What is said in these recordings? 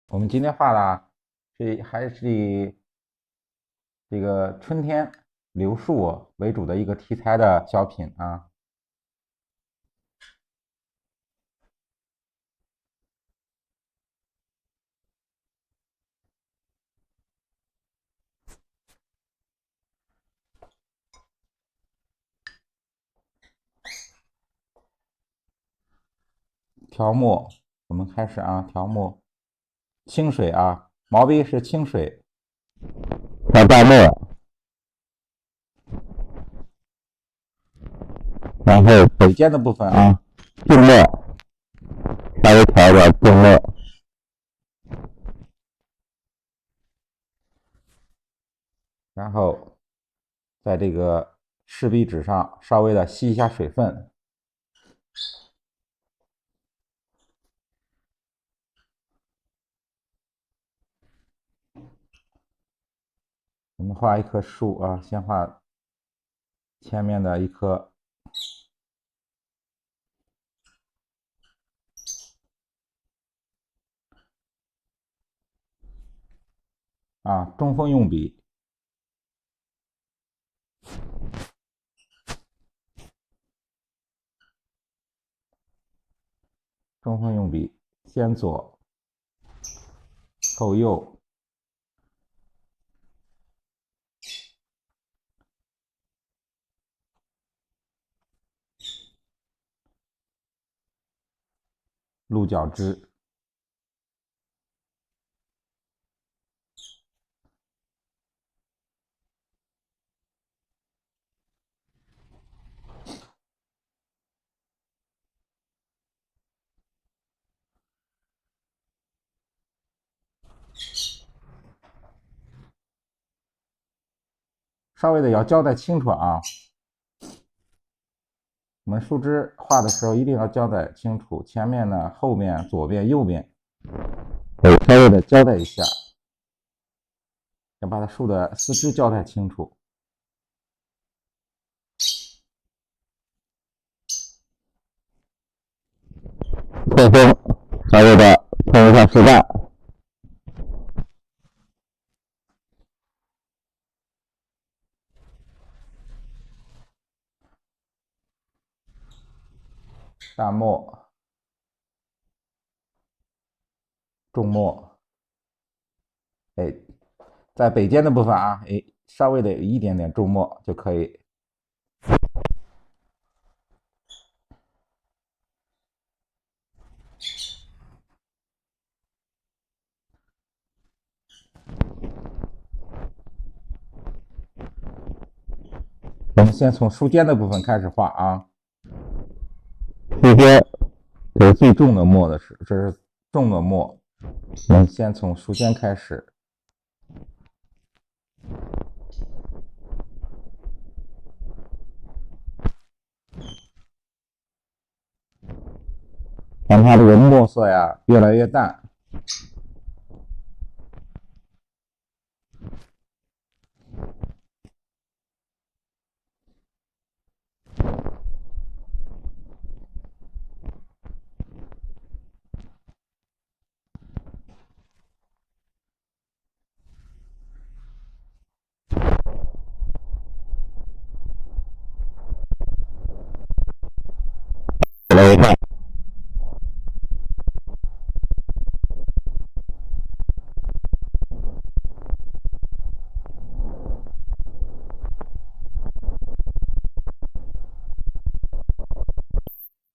我们今天画的还是以这个春天柳树为主的一个题材的小品啊。调墨，我们开始啊，调墨，清水啊，毛笔是清水，调淡墨，然后笔尖的部分啊，静墨，稍微调一点静墨，然后在这个赤壁纸上稍微的吸一下水分。我们画一棵树啊，先画前面的一棵啊，中锋用笔，中锋用笔，先左后右，鹿角枝。稍微的要交代清楚啊。我们树枝画的时候一定要交代清楚，前面呢、后面、左边、右边，得稍微的交代一下，要把它树的四肢交代清楚。侧锋稍微的冲一下树干，淡墨、重墨，哎，在北尖的部分啊，哎，稍微的有一点点重墨就可以。我们先从树尖的部分开始画啊。树尖这是最重的墨的是，这是重的墨。我们先从树尖开始，让它这个墨色呀越来越淡。越来越淡。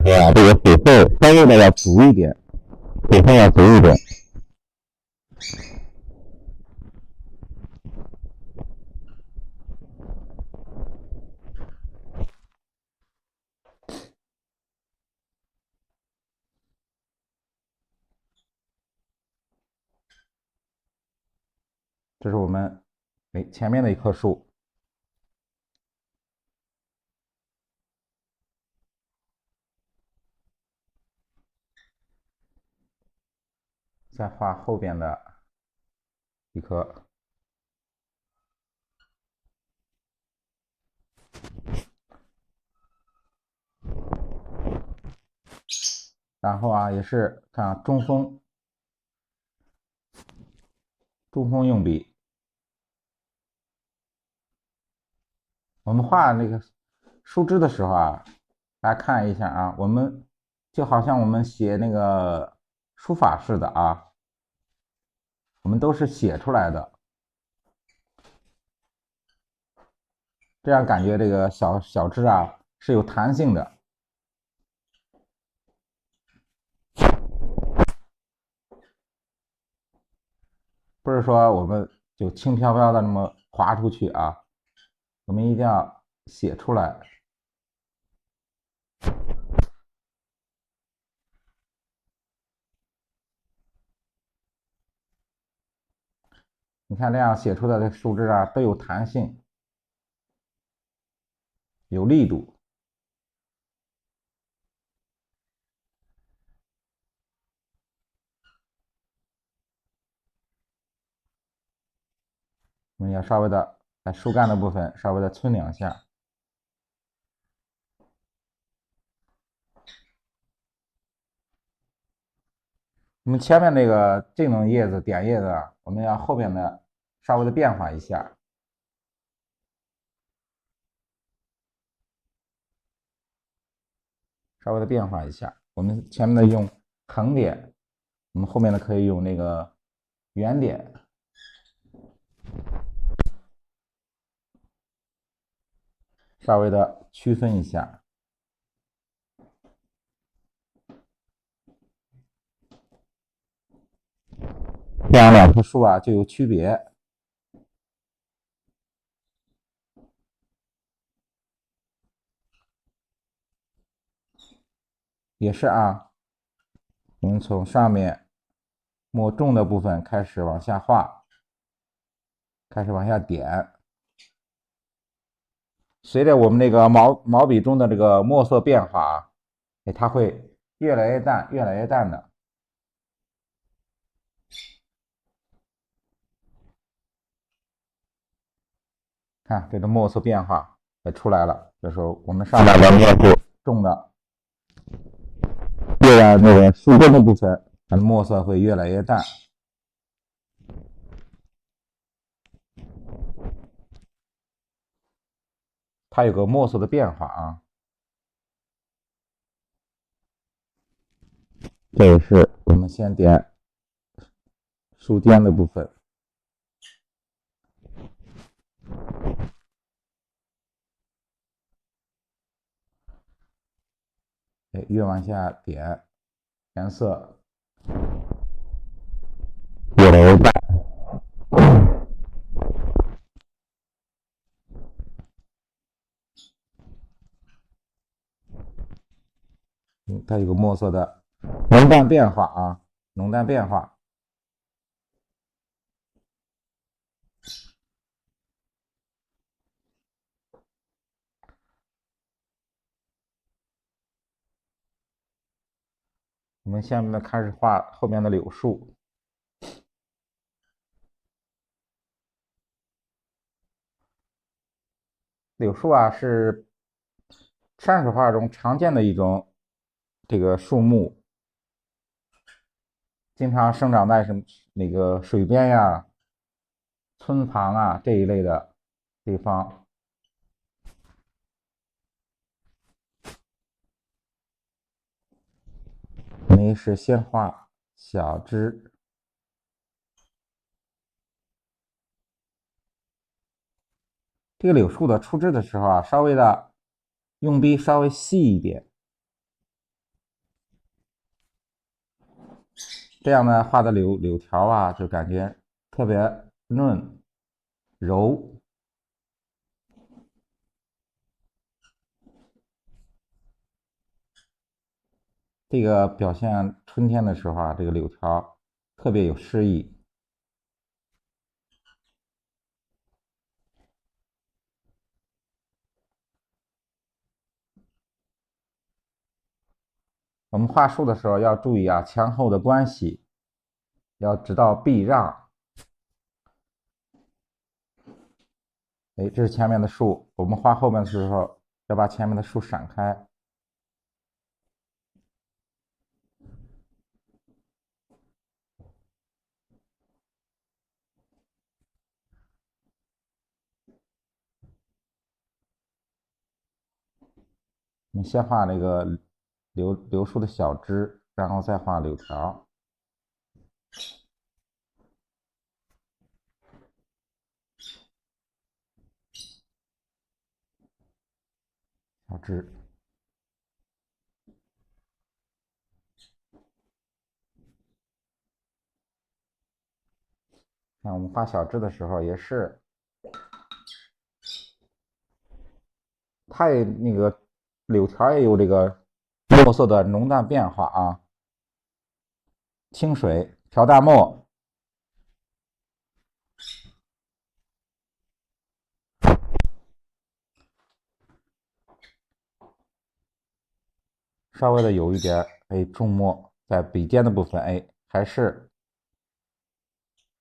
对啊，这个水分稍微的要足一点，水分要足一点。这是我们前面的一棵树，再画后边的一棵，然后啊也是看啊中锋珠峰用笔。我们画那个树枝的时候啊，大家看一下啊，我们就好像我们写那个书法似的啊，我们都是写出来的，这样感觉这个小枝啊是有弹性的，不是说我们就轻飘飘的那么划出去啊，我们一定要写出来。你看这样写出的这树枝啊都有弹性，有力度。我们要稍微的在树干的部分稍微的抻两下。我们前面那个这种叶子点叶子啊，我们要后边的稍微的变化一下，稍微的变化一下。我们前面的用横点，我们后面的可以用那个圆点，稍微的区分一下，这样两棵树啊就有区别。也是啊，我们从上面摸重的部分开始往下画，开始往下点。随着我们那个毛笔中的这个墨色变化啊，它会越来越淡，越来越淡的。看这个墨色变化也出来了。这时候我们上面的墨是重的，越往那个树根的部分，它的墨色会越来越淡。它有个墨色的变化啊。这也是我们先点树尖的部分，越往下点，颜色越来越淡。它有个墨色的浓淡变化啊，浓淡变化。我们下面呢开始画后面的柳树。柳树啊是山水画中常见的一种这个树木，经常生长在那个水边呀、村旁啊这一类的地方。我们是先画小枝，这个柳树的出枝的时候啊，稍微的用笔稍微细一点，这样呢画的柳条啊，就感觉特别嫩柔。这个表现春天的时候啊，这个柳条特别有诗意。我们画树的时候要注意啊，前后的关系，要知道避让。这是前面的树，我们画后面的时候要把前面的树闪开。我们先画那个柳树的小枝，然后再画柳条。小枝。那我们画小枝的时候也是，它也那个柳条也有这个墨色的浓淡变化啊。清水调淡墨，稍微的有一点重墨，在笔尖的部分还是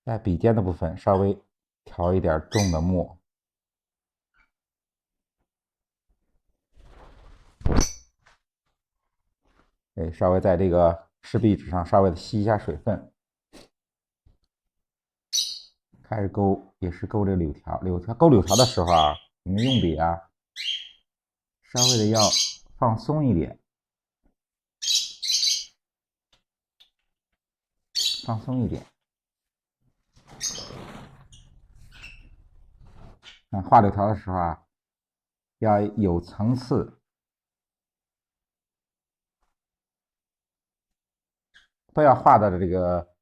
在笔尖的部分稍微调一点重的墨。稍微在这个湿壁纸上稍微的吸一下水分。开始勾也是勾这个柳条，勾柳条的时候啊，我们用笔啊，稍微的要放松一点，放松一点。画柳条的时候啊，要有层次，不要画的这个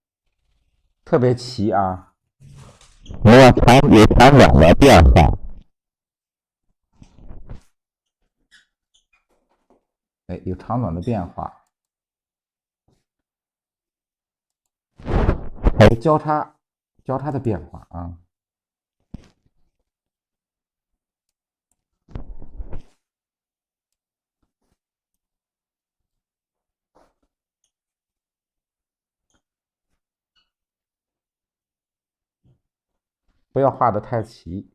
特别齐啊。没有长短的变化。有长短的变化，还有交叉的变化啊。不要画的太齐。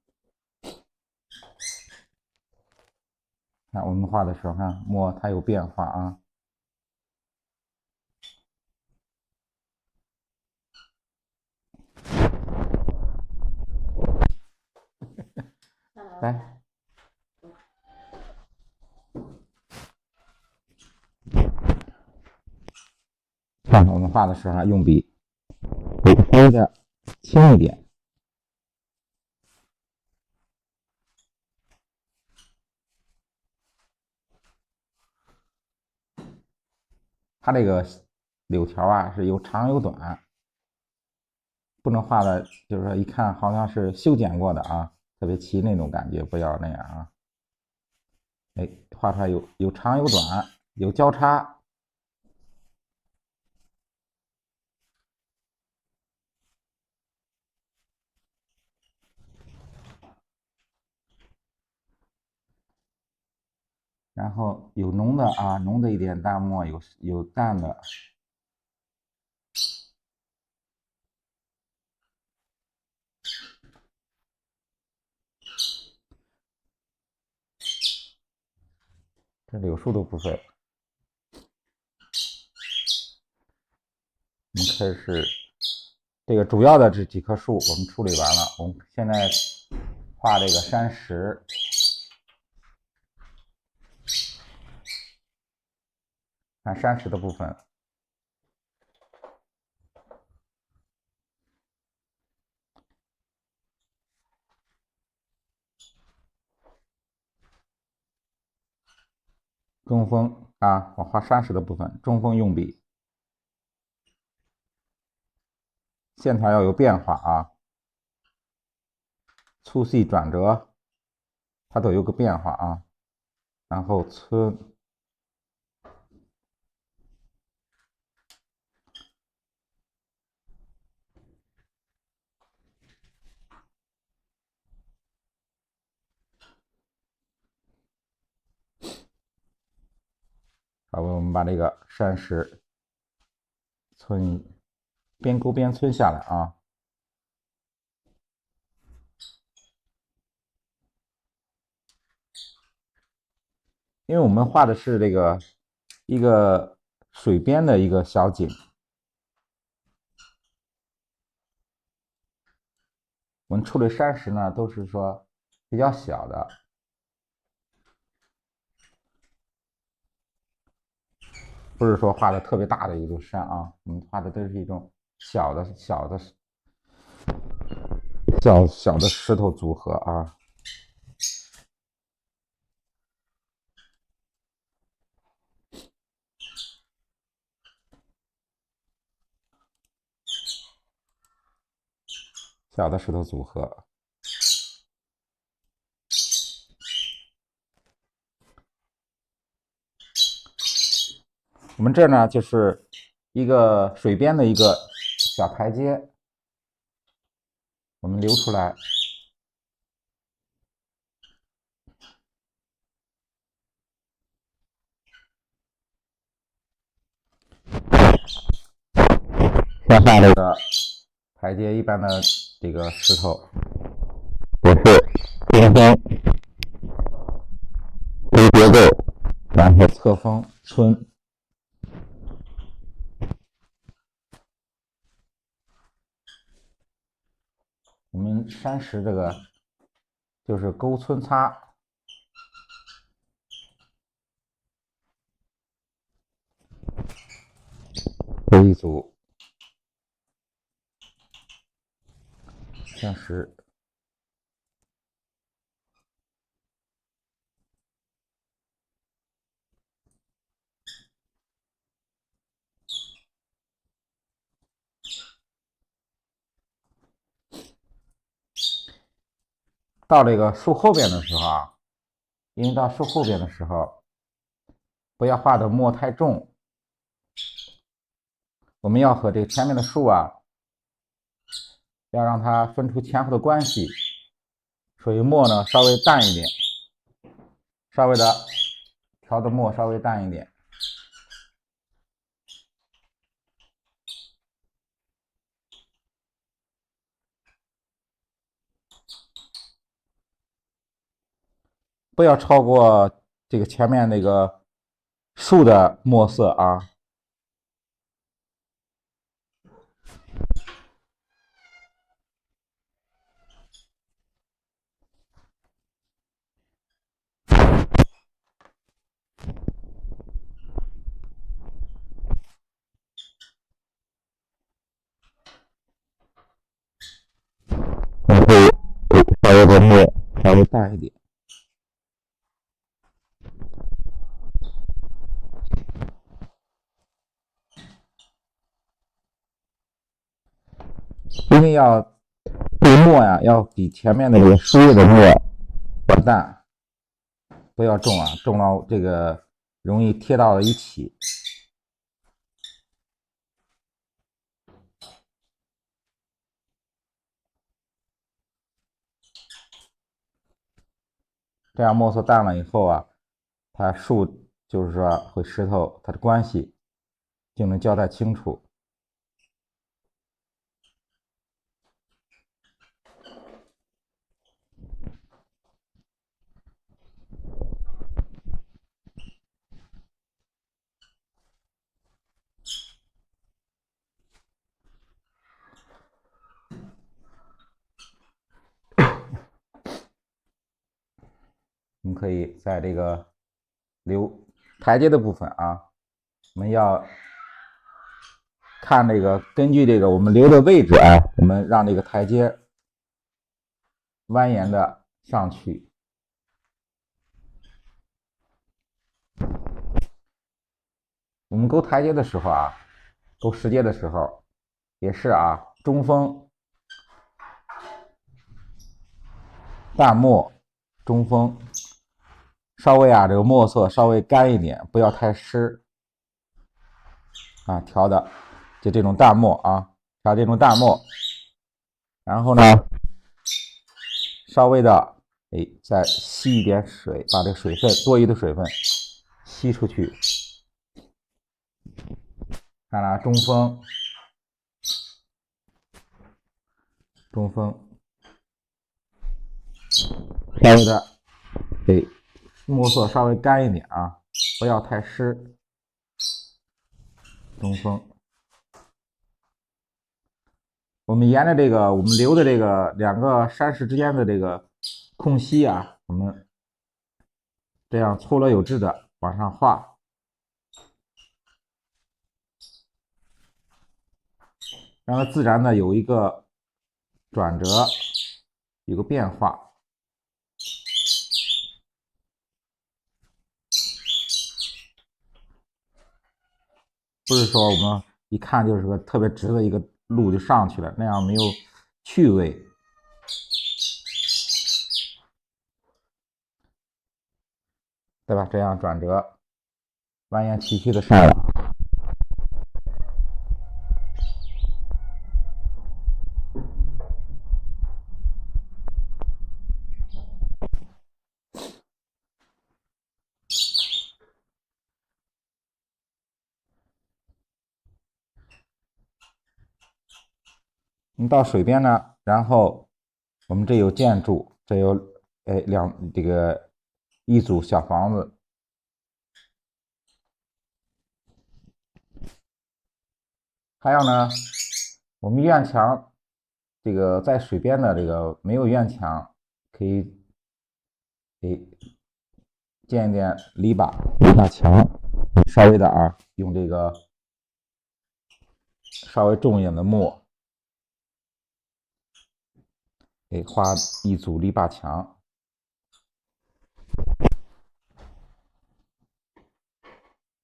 看我们画的时候，看墨它有变化啊。来，看我们画的时候用笔稍微的轻一点。它这个柳条啊是有长有短，不能画的，就是说一看好像是修剪过的啊，特别齐那种感觉，不要那样啊。画出来有长有短，有交叉。然后有浓的啊，浓的一点淡墨，有淡的。这柳树的部分，我们开始这个主要的这几棵树我们处理完了，我们现在画这个山石。看山石的部分，中锋啊，我画山石的部分，中锋用笔，线条要有变化啊，粗细转折，它都有个变化啊。然后好，我们把这个山石边勾边皴下来啊。因为我们画的是这个一个水边的一个小景，我们处理山石呢都是说比较小的。不是说画的特别大的一座山啊，我们画的都是一种小的石头组合啊。小的石头组合。我们这儿呢，就是一个水边的一个小台阶，我们留出来。向下的的台阶一般的这个石头，我是边锋非结构，然后侧锋村。我们山石这个就是沟村擦，这一组山石。到这个树后边的时候啊，因为到树后边的时候，不要画的墨太重，我们要和这个前面的树啊，要让它分出前后的关系，所以墨呢稍微淡一点，稍微的调的墨稍微淡一点。不要超过这个前面那个树的墨色啊。然后稍微的墨稍微淡一点。因为要这个墨呀，要比前面那个树叶的墨要淡，不要重啊，重到这个容易贴到了一起。这样墨色淡了以后啊，它树就是说和石头它的关系就能交代清楚。我们可以在这个留台阶的部分啊，我们要看这个，根据这个我们留的位置啊，我们让这个台阶蜿蜒的上去。我们勾台阶的时候啊，勾石阶的时候也是啊，中锋、淡墨、中锋，稍微啊这个墨色稍微干一点，不要太湿啊，调的就这种淡墨啊，调这种淡墨，然后呢，稍微的再吸一点水，把这个水分多余的水分吸出去。看了中锋，稍微的墨色稍微干一点啊，不要太湿。中锋，我们沿着这个我们留的这个两个山石之间的这个空隙啊，我们这样粗罗有致的往上画。让它自然的有一个转折，有个变化。不是说我们一看就是个特别直的一个路就上去了，那样没有趣味。对吧？这样转折，蜿蜒崎岖的上来。你到水边呢，然后我们这有建筑，这有这个一组小房子，还有呢，我们院墙这个在水边的这个没有院墙，可以建一点篱笆墙，稍微的啊，用这个稍微重一点的墨，画一组篱笆墙。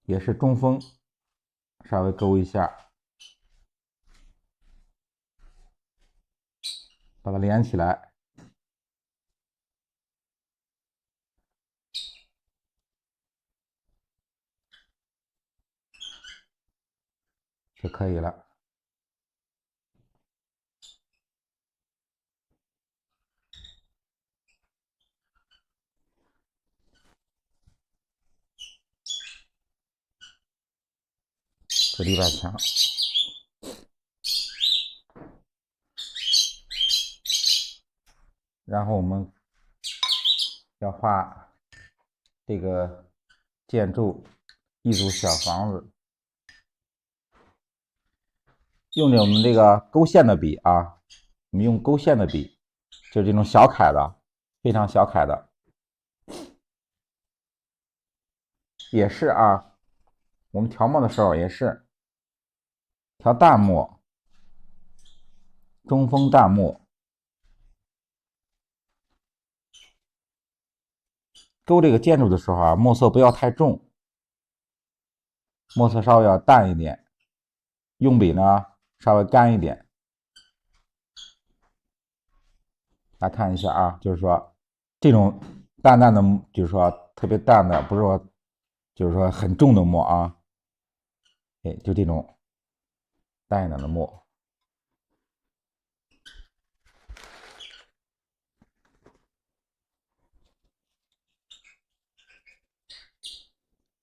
也是中锋，稍微勾一下，把它连起来，就可以了。这篱笆墙，然后我们要画这个建筑一组小房子，用着我们这个勾线的笔啊，我们用勾线的笔，就是这种小楷的，非常小楷的，也是啊。我们调墨的时候也是调淡墨、中锋淡墨，勾这个建筑的时候啊，墨色不要太重，墨色稍微要淡一点，用笔呢稍微干一点。来看一下啊，就是说这种淡淡的，就是说特别淡的，不是说就是说很重的墨啊，就这种淡一点的墨。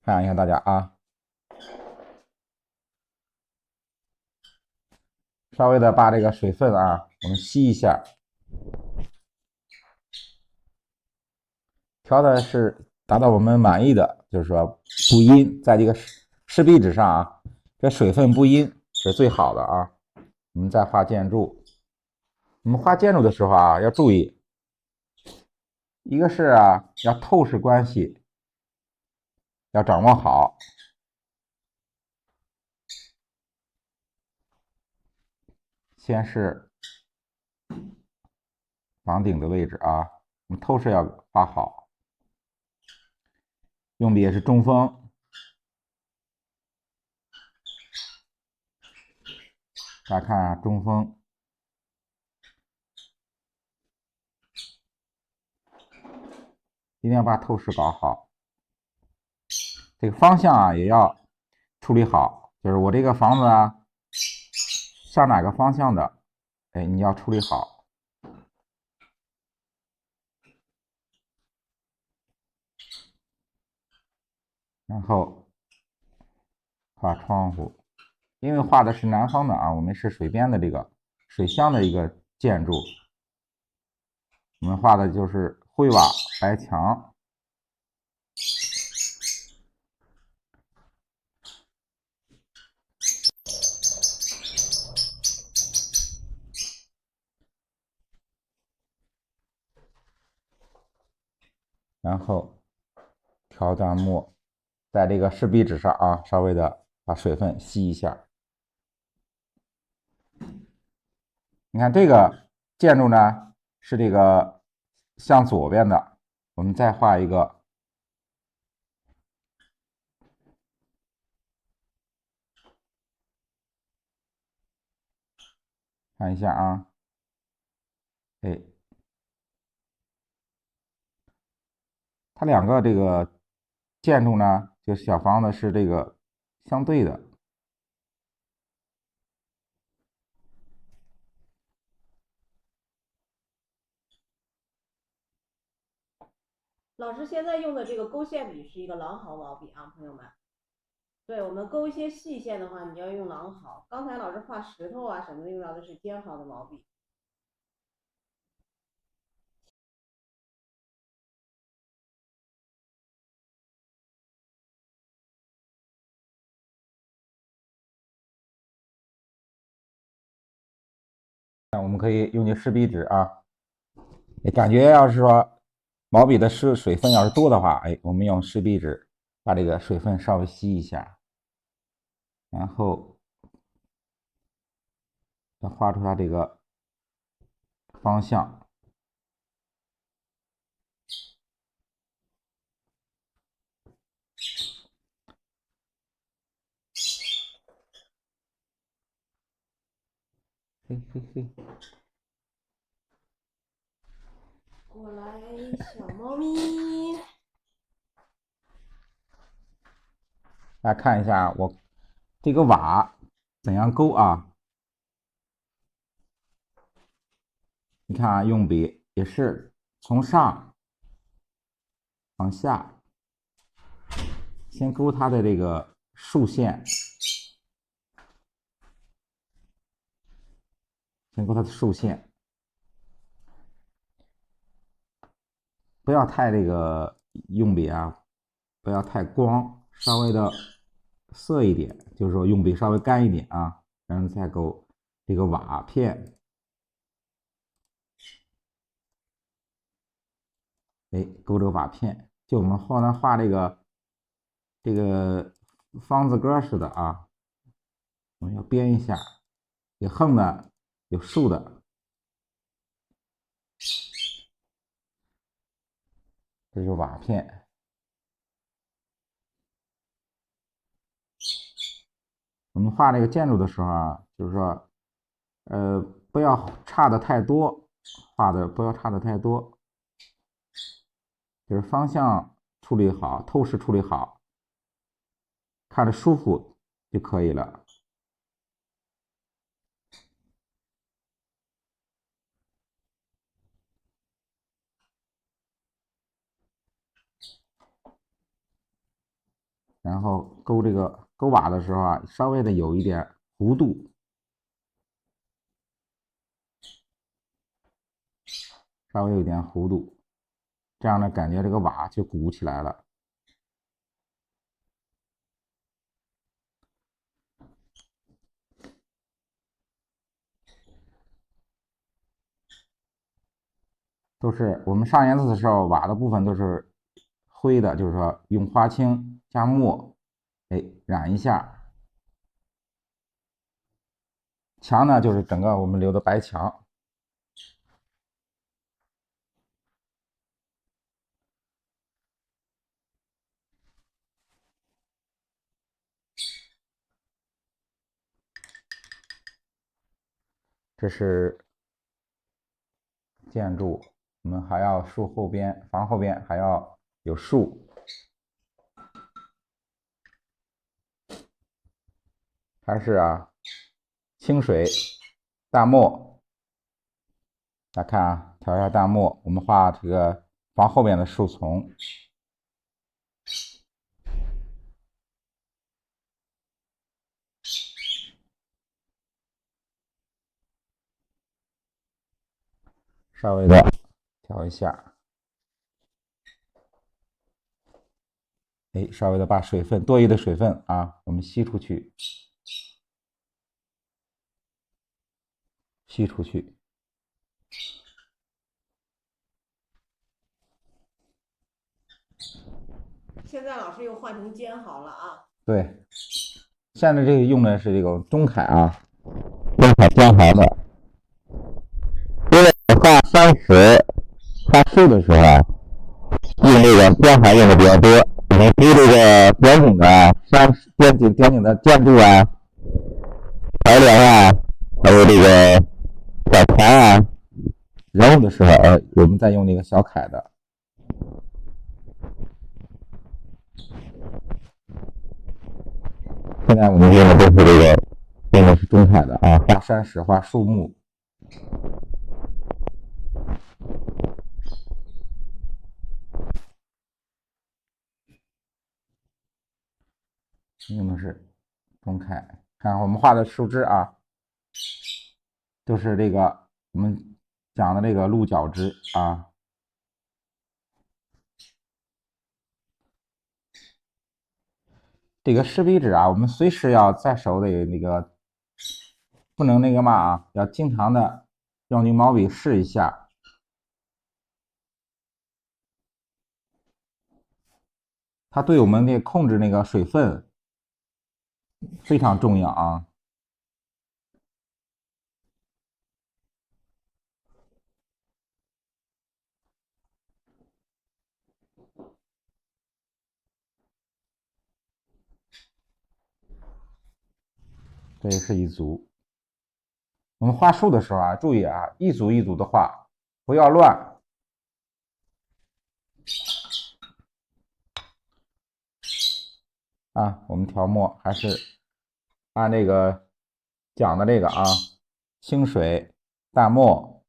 看一下大家啊，稍微的把这个水分啊，我们吸一下，调的是达到我们满意的，就是说不阴，在这个湿壁纸上啊，这水分不阴是最好的啊。我们再画建筑，我们画建筑的时候啊，要注意，一个是啊，要透视关系要掌握好。先是房顶的位置啊，我们透视要画好，用笔也是中锋。大家看啊，中锋，一定要把透视搞好。这个方向啊也要处理好，就是我这个房子啊，向哪个方向的，你要处理好。然后画窗户，因为画的是南方的啊，我们是水边的这个水乡的一个建筑，我们画的就是灰瓦白墙。然后调淡墨，在这个湿壁纸上啊，稍微的把水分吸一下。你看这个建筑呢是这个向左边的，我们再画一个。看一下啊，哎，它两个这个建筑呢，就小房子是这个相对的。老师现在用的这个勾线笔是一个狼毫毛笔啊，朋友们。对，我们勾一些细线的话，你要用狼毫。刚才老师画石头啊什么的用到的是尖毫的毛笔。那我们可以用这湿笔纸啊，感觉要是说毛笔的水分要是多的话，哎，我们用湿笔纸把这个水分稍微吸一下，然后要画出它这个方向。嘿嘿嘿，过来，小猫咪。大家看一下我这个瓦怎样勾啊？你看啊，用笔也是从上往下，先勾它的这个竖线，先勾它的竖线，不要太这个用笔啊，不要太光，稍微的涩一点，就是说用笔稍微干一点啊，然后再勾这个瓦片。哎，勾这个瓦片，就我们后来画这个方字歌似的啊，我们要编一下，有横的，有竖的，这是瓦片。我们画这个建筑的时候啊，就是说，不要差的太多，画的不要差的太多，就是方向处理好，透视处理好，看着舒服就可以了。然后勾这个勾瓦的时候啊，稍微的有一点弧度，稍微有一点弧度，这样呢，感觉这个瓦就鼓起来了。都是我们上颜色的时候，瓦的部分都是灰的，就是说用花青加墨，哎，染一下。墙呢，就是整个我们留的白墙。这是建筑，我们还要树后边、房后边还要有树。还是啊，清水、淡墨。大家看啊，调一下淡墨，我们画这个房后边的树丛。稍微的调一下，哎，稍微的把水分多余的水分啊，我们吸出去，吸出去。现在老师又换成尖毫了啊。对，现在这个用的是这个中楷啊，中楷尖毫的。画山石、画树的时候啊，用这个边环用的比较多。我们对这个边景的边景的建筑啊、桥梁啊，还有这个小船啊，人物的时候，我们再用那个小楷的。现在我们用的都是这个，用的是中楷的啊，画山石、画树木。用的是中楷，看我们画的树枝啊，都是这个我们讲的这个鹿角枝啊。这个湿笔纸啊，我们随时要在手里那个，不能那个嘛啊，要经常的用你毛笔试一下。它对我们那控制那个水分非常重要啊。这也是一组。我们画树的时候啊，注意啊，一组一组的画，不要乱。啊，我们调墨还是按这个讲的这个啊，清水、淡墨，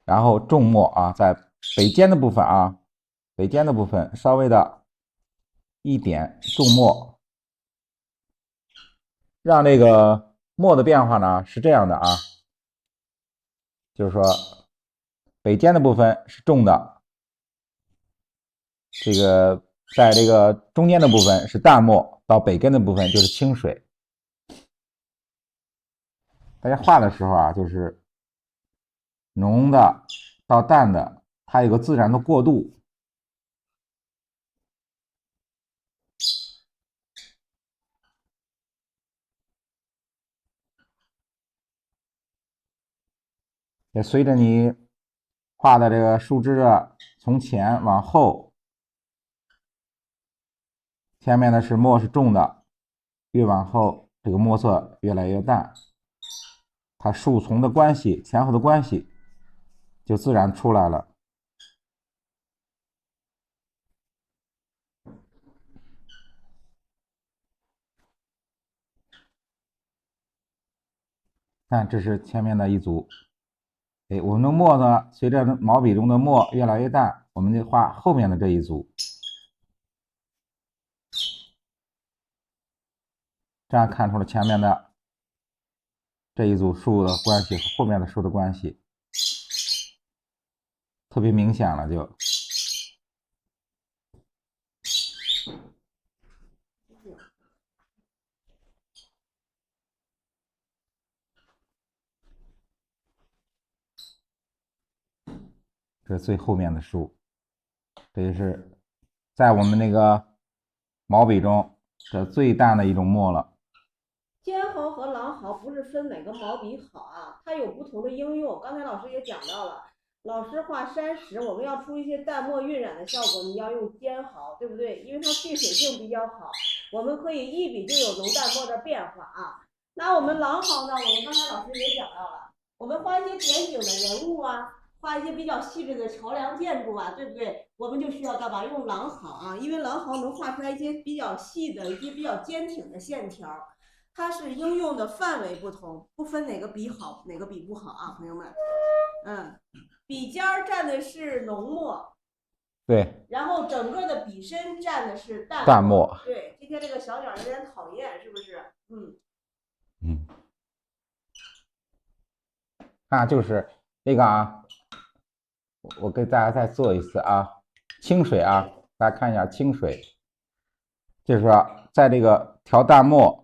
然后重墨啊，在北尖的部分啊，北尖的部分稍微的一点重墨，让这个墨的变化呢是这样的啊，就是说北尖的部分是重的，这个在这个中间的部分是淡墨，到北根的部分就是清水。大家画的时候啊，就是浓的到淡的，它有个自然的过渡。也随着你画的这个树枝的从前往后，前面的是墨是重的，越往后这个墨色越来越淡，它树丛的关系前后的关系就自然出来了。看，这是前面的一组。哎，我们的墨呢，随着毛笔中的墨越来越淡，我们就画后面的这一组。这样看出了前面的这一组树的关系和后面的树的关系，特别明显了就。这是最后面的树，这也是在我们那个毛笔中这最淡的一种墨了。尖毫和狼毫不是分哪个毛笔好啊，它有不同的应用。刚才老师也讲到了，老师画山石，我们要出一些淡墨晕染的效果，你要用尖毫，对不对？因为它蓄水性比较好，我们可以一笔就有浓淡墨的变化啊。那我们狼毫呢？我们刚才老师也讲到了，我们画一些点景的人物啊，画一些比较细致的桥梁建筑啊，对不对？我们就需要干嘛？用狼毫啊，因为狼毫能画出来一些比较细的、一些比较坚挺的线条。它是应用的范围不同，不分哪个笔好，哪个笔不好啊，朋友们。笔尖儿蘸的是浓墨，对，然后整个的笔身蘸的是淡墨。对，今天这个小鸟有点讨厌，是不是？就是这个啊，我给大家再做一次啊，清水啊，大家看一下清水，就是说在这个调淡墨。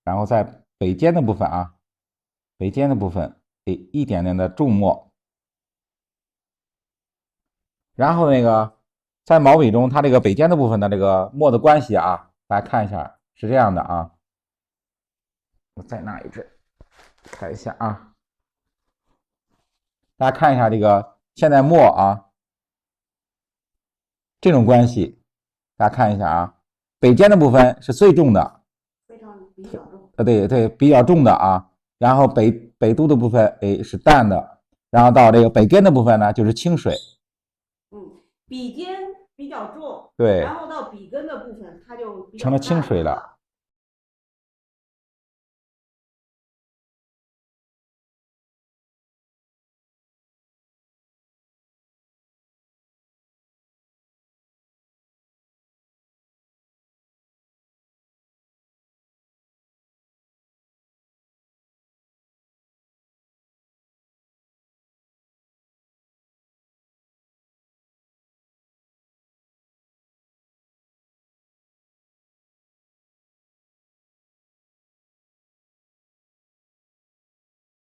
然后在北尖的部分啊，北尖的部分一点点的重墨，然后那个在毛笔中，它这个北尖的部分的这个墨的关系啊，大家看一下是这样的啊，我再拿一支，看一下啊。大家看一下这个现在墨啊，这种关系，大家看一下啊，北尖的部分是最重的，比较重。对，比较重的啊。然后北度的部分，哎，是淡的。然后到这个北根的部分呢，就是清水。笔尖比较重，对，然后到笔根的部分，它就比较成了清水了。了。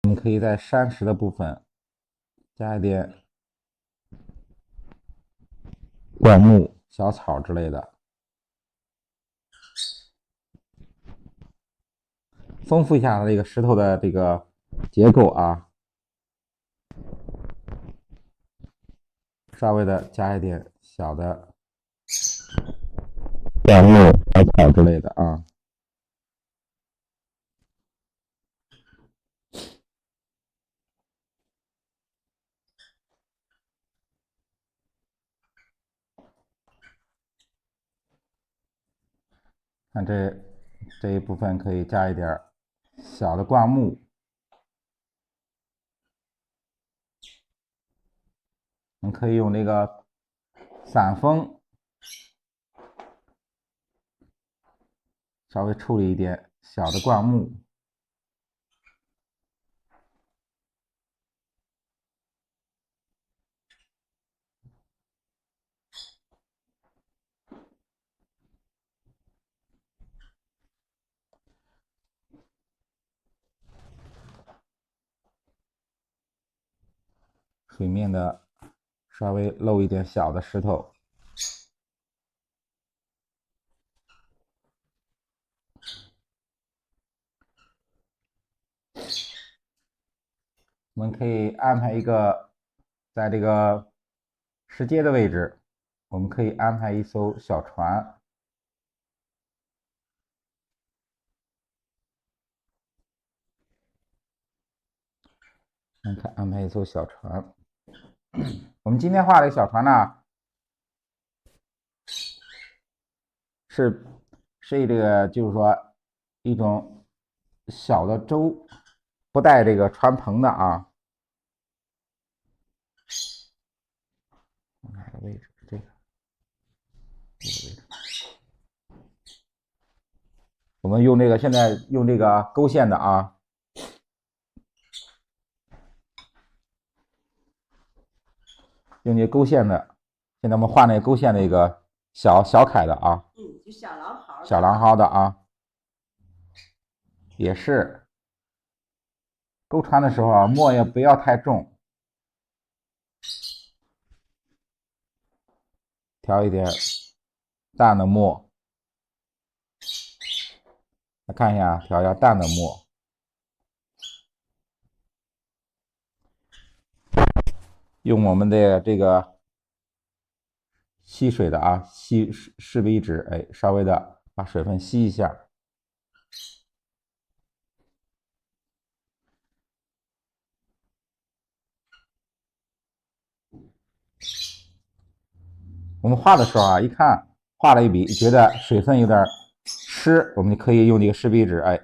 我们可以在山石的部分加一点灌木、小草之类的，丰富一下它这个石头的这个结构啊。稍微的加一点小的灌木、小草之类的啊。看这一部分可以加一点小的灌木，我们可以用那个散锋稍微处理一点小的灌木。水面的稍微露一点小的石头，我们可以安排一个，在这个石阶的位置，我们可以安排一艘小船。安排一艘小船。我们今天画的小船呢，是这个就是说一种小的舟，不带这个船篷的啊。哪个位置？这个位置。我们用这个，现在用这个勾线的啊。用这勾线的，现在我们画那个勾线的一个小楷的啊。就小狼毫。小狼毫的啊。也是勾船的时候啊，墨也不要太重，调一点淡的墨。来看一下，调一下淡的墨。用我们的这个吸水的啊，吸湿笔纸，哎，稍微的把水分吸一下。我们画的时候啊，一看画了一笔，觉得水分有点湿，我们就可以用这个湿笔纸，哎，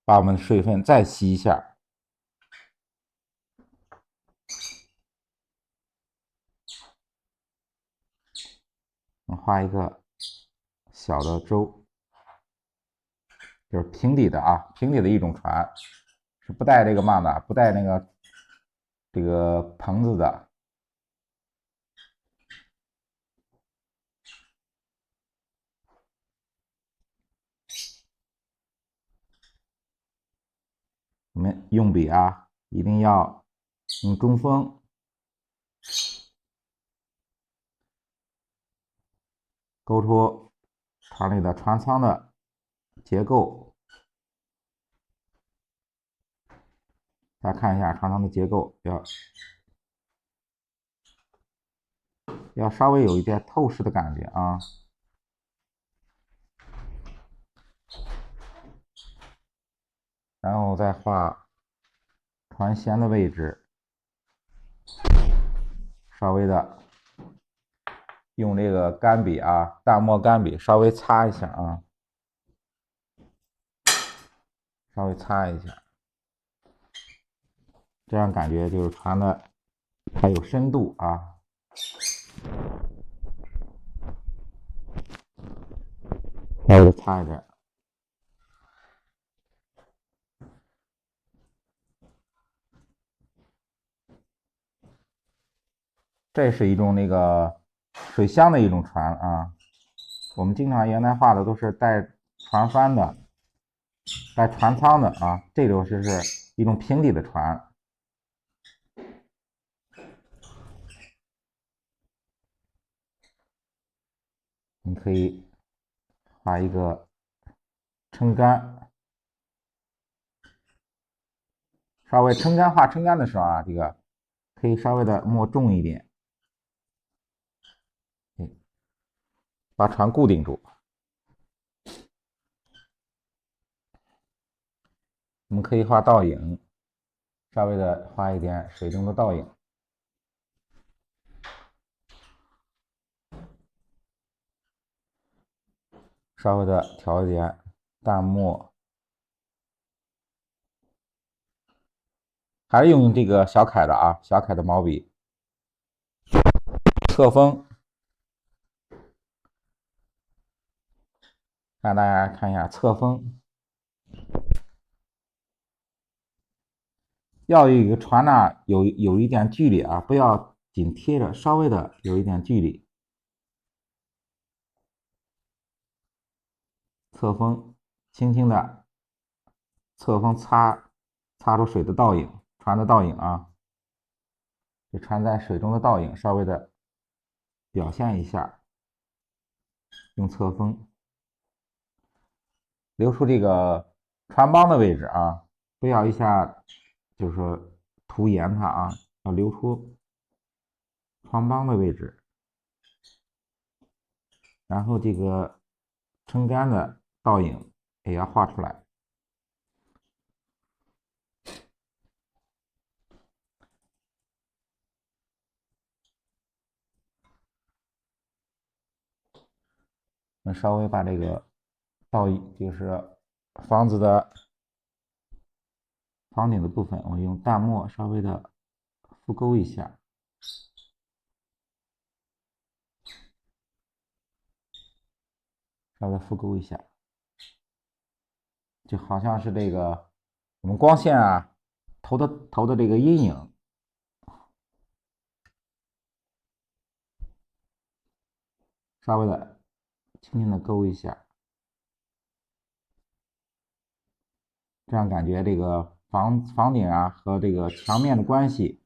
把我们的水分再吸一下。我们画一个小的舟，就是平底的啊，平底的一种船，是不带这个嘛的，不带那个这个棚子的。我们用笔啊，一定要用中锋，勾出船里的船舱的结构。大家看一下船舱的结构，要稍微有一点透视的感觉啊。然后再画船舷的位置，稍微的用这个干笔啊，淡墨干笔稍微擦一下啊，稍微擦一下，这样感觉就是船的还有深度啊。稍微的擦一下。这是一种那个水箱的一种船啊，我们经常原来画的都是带船帆的、带船舱的啊，这种就是一种平底的船。你可以画一个撑杆，稍微画撑杆的时候啊，这个可以稍微的墨重一点，把船固定住。我们可以画倒影，稍微的画一点水中的倒影，稍微的调一点淡墨，还是用这个小楷的啊，小楷的毛笔。侧锋，让大家看一下侧锋，要与船呢有一点距离啊，不要紧贴着，稍微的有一点距离。侧锋，轻轻的侧锋擦出水的倒影，船的倒影啊，这船在水中的倒影，稍微的表现一下，用侧锋留出这个船帮的位置啊，不要一下就是说涂严它啊，要留出船帮的位置，然后这个撑杆的倒影也要画出来。那稍微把这个倒影，就是房子的房顶的部分，我用淡墨稍微的浮勾一下，稍微浮勾一下，就好像是这个我们光线啊投的这个阴影，稍微的轻轻的勾一下，这样感觉这个房顶啊和这个墙面的关系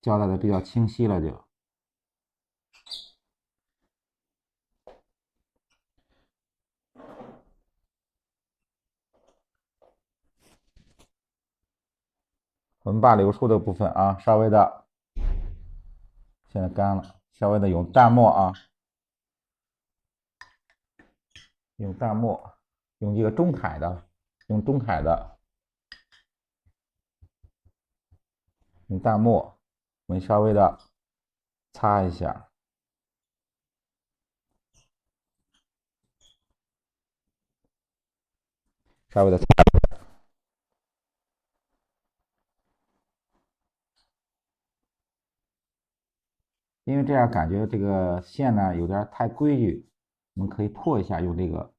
交代的比较清晰了就。我们把流出的部分啊，稍微的现在干了，稍微的用淡墨啊，用淡墨，用这个中楷的，用淡墨，我们稍微的擦一下，稍微的擦，因为这样感觉这个线呢有点太规矩，我们可以破一下，用这个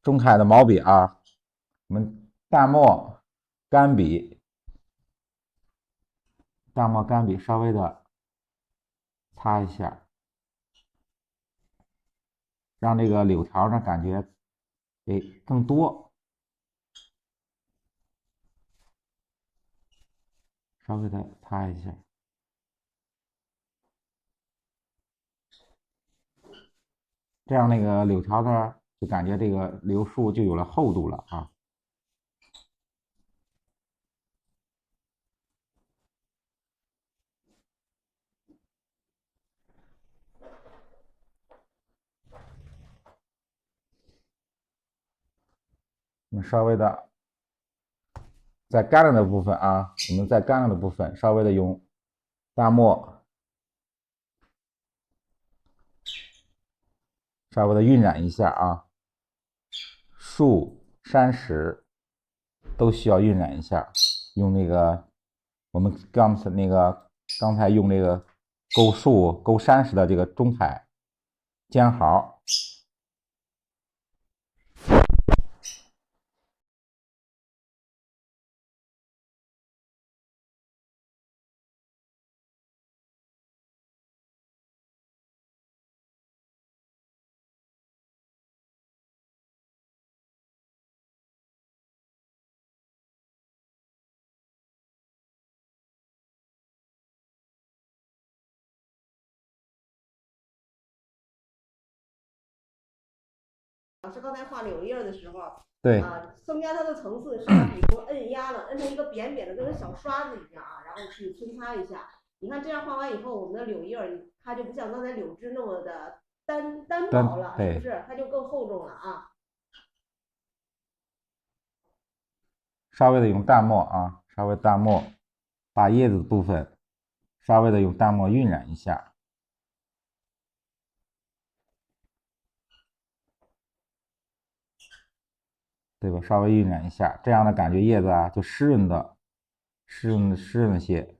中楷的毛笔啊，我们淡墨干笔稍微的擦一下，让这个柳条呢感觉更多，稍微的擦一下，这样那个柳条呢就感觉这个柳树就有了厚度了啊。我们稍微的在干了的部分啊，我们在干了的部分稍微的用大墨稍微的晕染一下啊，树、山石都需要晕染一下，用那个我们刚才用那个勾树、勾山石的这个中彩尖毫。老师刚才画柳叶的时候，对增加它的层次是把笔头摁压了，摁成一个扁扁的，跟个小刷子一样啊，然后去扦擦一下。你看这样画完以后，我们的柳叶它就不像刚才柳枝那么的单薄了，是不是？它就更厚重了啊。稍微的用淡墨啊，稍微淡墨把叶子部分稍微的用淡墨晕染一下。对吧？稍微晕染一下，这样的感觉叶子啊就湿润些。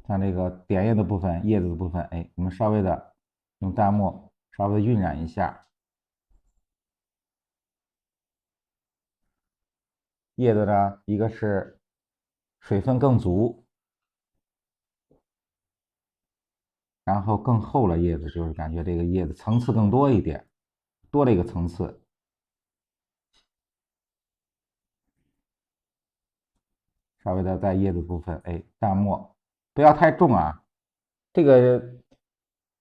像这个点叶的部分、叶子的部分，哎，我们稍微的用淡墨稍微晕染一下。叶子呢，一个是水分更足，然后更厚了叶子，就是感觉这个叶子层次更多一点，多了一个层次。稍微的在叶子部分，哎，淡墨不要太重啊。这个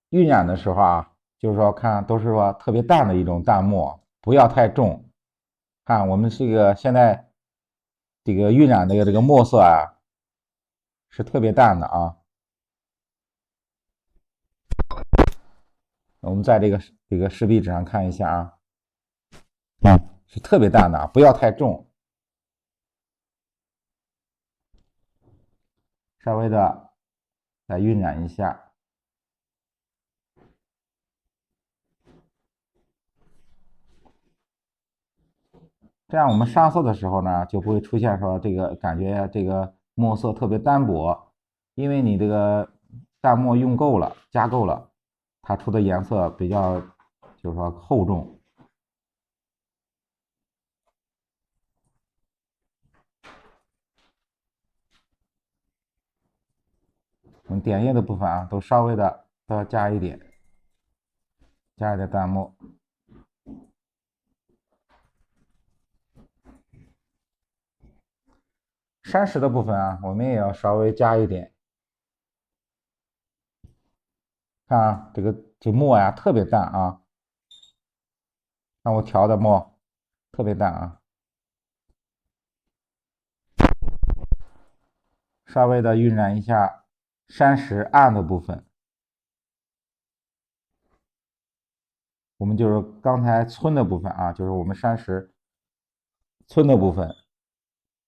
晕染的时候啊，就是说看都是说特别淡的一种淡墨，不要太重。看我们这个现在这个晕染的这个墨色啊，是特别淡的啊。我们在这个湿壁纸上看一下啊，是特别淡的，不要太重。稍微的再晕染一下。这样我们上色的时候呢，就不会出现说这个感觉这个墨色特别单薄，因为你这个淡墨用够了，加够了，它出的颜色比较就是说厚重。我们点叶的部分啊，都稍微的都要加一点淡墨。山石的部分啊，我们也要稍微加一点。看啊，这墨呀特别淡啊，看我调的墨特别淡啊，稍微的晕染一下山石暗的部分。我们就是刚才皴的部分啊，就是我们山石皴的部分，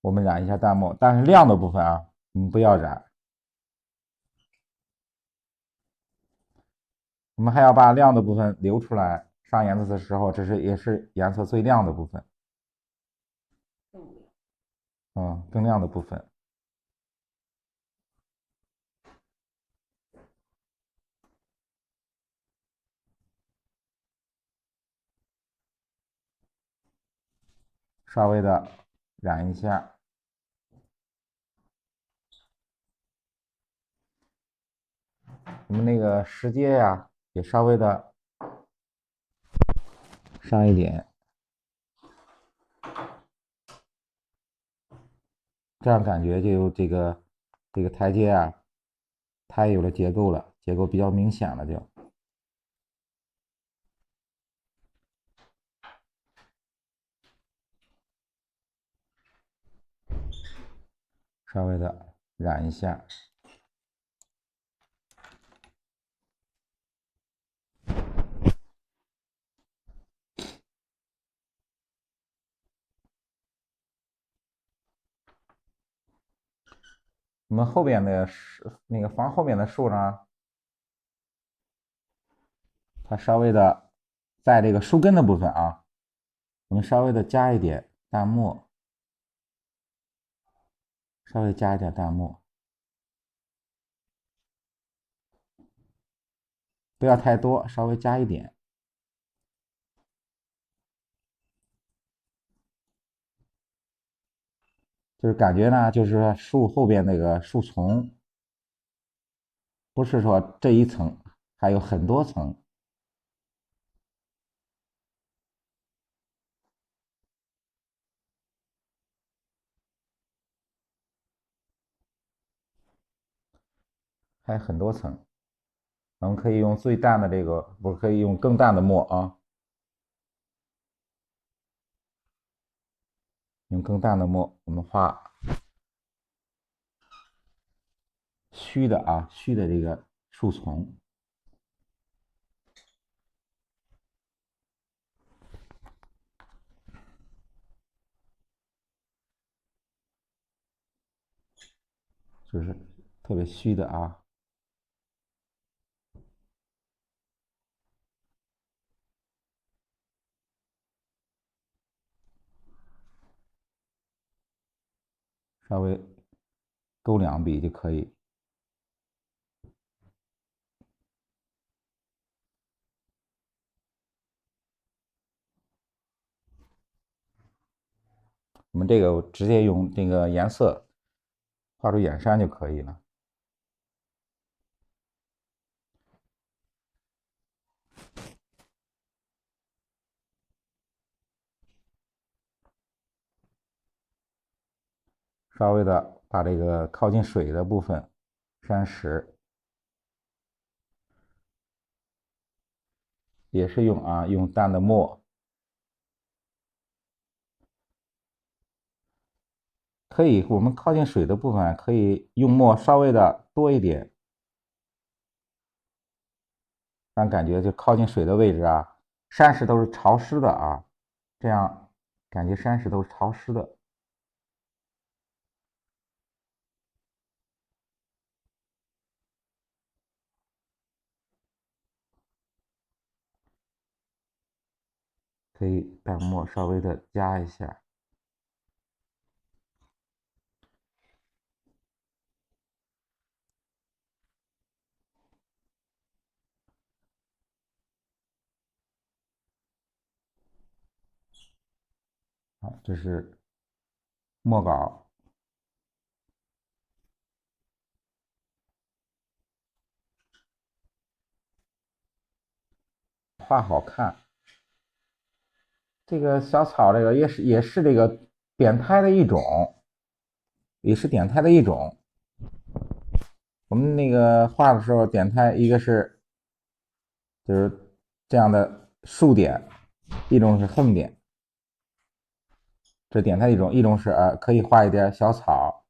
我们染一下淡墨，但是亮的部分啊，我们不要染。我们还要把亮的部分留出来，上颜色的时候，也是颜色最亮的部分。更亮的部分。稍微的染一下。我们那个石阶呀，也稍微的上一点，这样感觉就有这个台阶啊，它也有了结构了，结构比较明显了就。稍微的染一下。我们后边的那个房后面的树呢，它稍微的在这个树根的部分啊，我们稍微的加一点淡墨，稍微加一点淡墨，不要太多，稍微加一点。就是感觉呢，就是说树后边那个树丛，不是说这一层，还有很多层。还有很多层，我们可以用最淡的这个，不可以用更淡的墨啊，用更淡的墨，我们画虚的啊，虚的这个树丛。就是特别虚的啊。稍微勾两笔就可以。我们这个直接用这个颜色画出眼山就可以了。稍微的把这个靠近水的部分山石也是用淡的墨，可以我们靠近水的部分可以用墨稍微的多一点，让感觉就靠近水的位置啊，山石都是潮湿的啊，这样感觉山石都是潮湿的。可以淡墨稍微的加一下。好，这是墨稿，画好看。这个小草，这个也是这个点胎的一种，也是点胎的一种。我们那个画的时候点胎，一个是就是这样的竖点，一种是横点，这点胎一种，一种是可以画一点小草，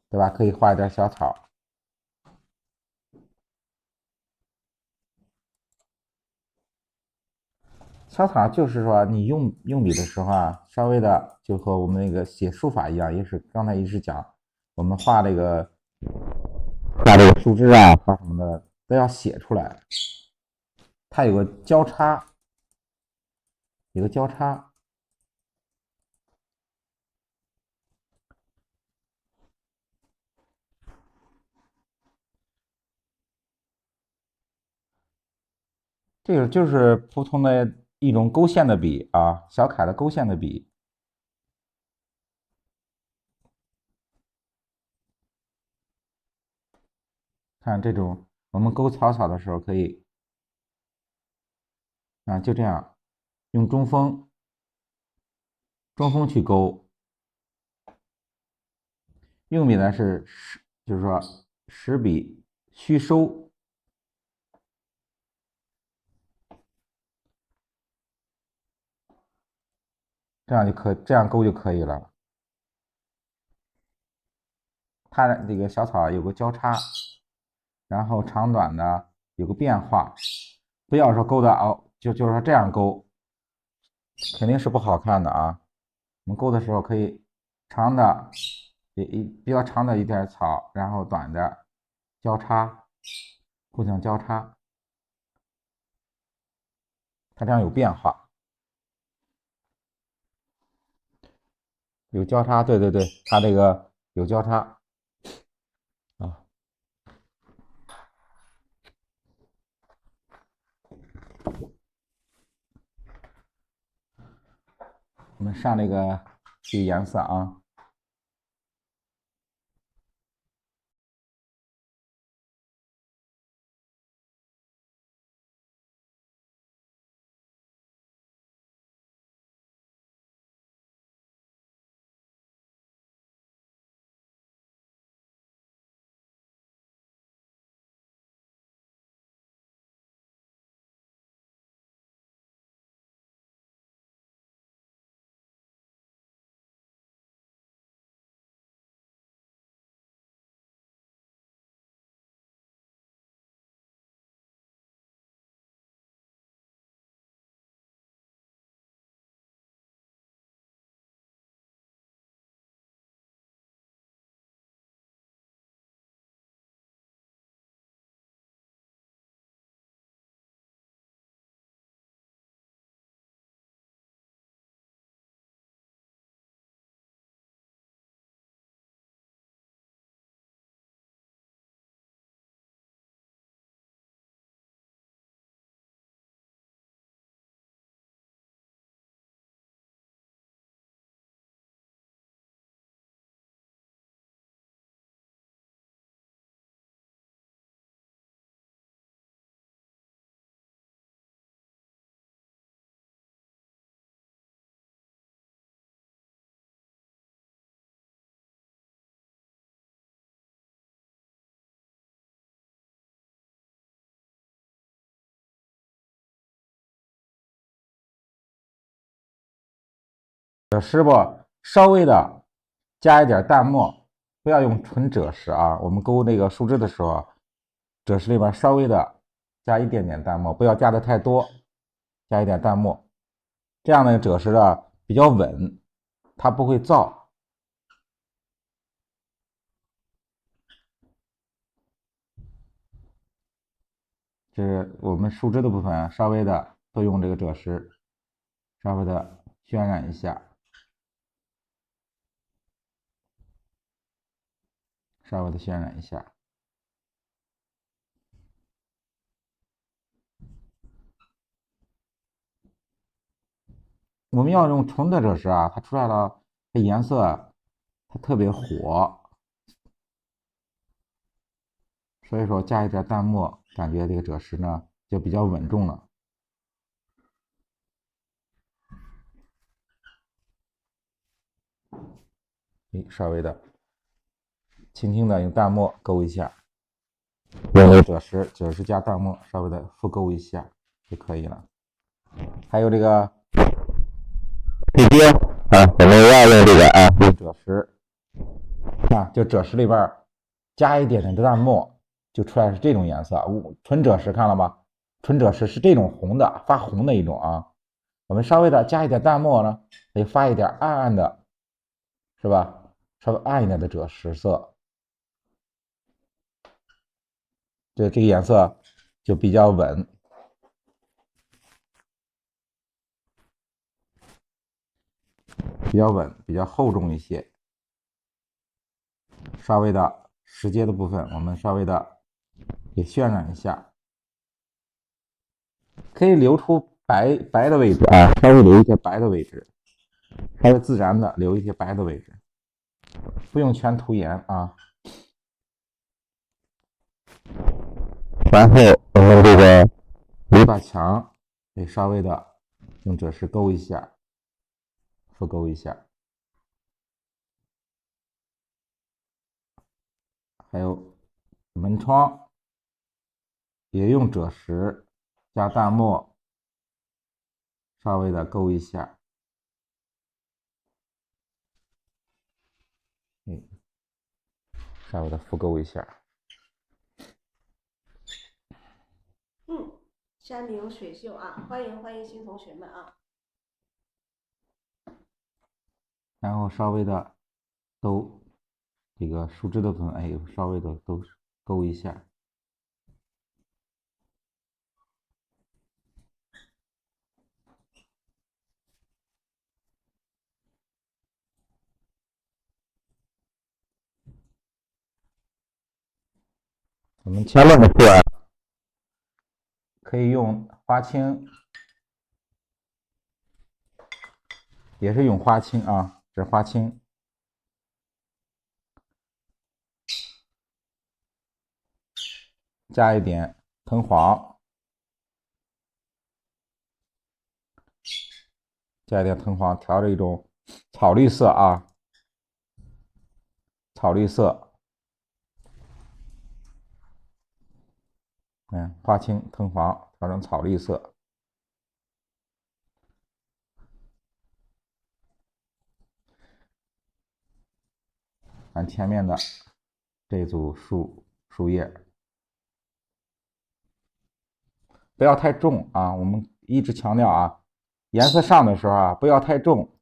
对吧？可以画一点小草。小草就是说你用笔的时候啊，稍微的就和我们那个写书法一样，也是刚才一直讲，我们画这个树枝啊，画什么的都要写出来。它有个交叉，有个交叉，这个就是普通的一种勾线的笔啊，小楷的勾线的笔。看这种，我们勾草草的时候可以啊，就这样用中锋去勾，用笔呢就是说实笔虚收，这样勾就可以了。它这个小草有个交叉，然后长短的有个变化，不要说勾的哦，就是说这样勾，肯定是不好看的啊。我们勾的时候可以长的比较长的一点草，然后短的交叉，互相交叉，它这样有变化，有交叉，对对对，它这个有交叉啊。我们上这个颜色啊。是不稍微的加一点淡墨，不要用纯赭石啊。我们勾那个树枝的时候，赭石里边稍微的加一点点淡墨，不要加的太多，加一点淡墨，这样的赭石呢比较稳，它不会燥。这是我们树枝的部分，稍微的都用这个赭石，稍微的渲染一下。稍微的渲染一下。我们要用纯的赭石啊，它出来了，这颜色它特别火，所以说加一点淡墨，感觉这个赭石呢就比较稳重了。稍微的轻轻的用淡墨勾一下，用赭石加淡墨稍微的复勾一下就可以了。还有这个这边啊，我们要用这个啊，用赭石啊，就赭石里边加一点点的淡墨，就出来是这种颜色。纯赭石看了吗？纯赭石是这种红的，发红的一种啊。我们稍微的加一点淡墨呢，也发一点暗暗的，是吧？稍微暗一点的赭石色，这个颜色就比较稳，比较稳，比较厚重一些。稍微的石阶的部分，我们稍微的给渲染一下，可以留出白的位置啊，稍微留一些白的位置，稍微自然的留一些白的位置，不用全涂颜啊。然后我们这个篱笆墙也稍微的用赭石勾一下，复勾一下。还有门窗也用赭石加淡墨，稍微的勾一下。稍微的复勾一下。山明水秀啊，欢迎新同学们啊。然后稍微的都这个树枝的部分，哎，稍微的都勾一下。我们前面的树啊，可以用花青，也是用花青啊，这是花青，加一点藤黄，加一点藤黄，调着一种草绿色啊，草绿色，花青、藤黄调成草绿色。看前面的这组树叶，不要太重啊！我们一直强调啊，颜色上的时候啊，不要太重，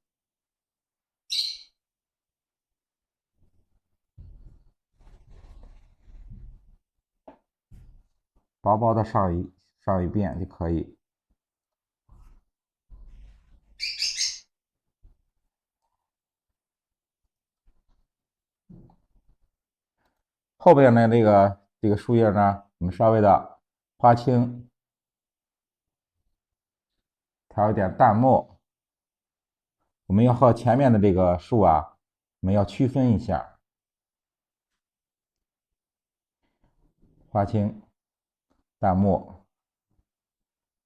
薄薄的上一遍就可以。后边呢，这个树叶呢，我们稍微的花青，调一点淡墨。我们要和前面的这个树啊，我们要区分一下，花青、淡墨，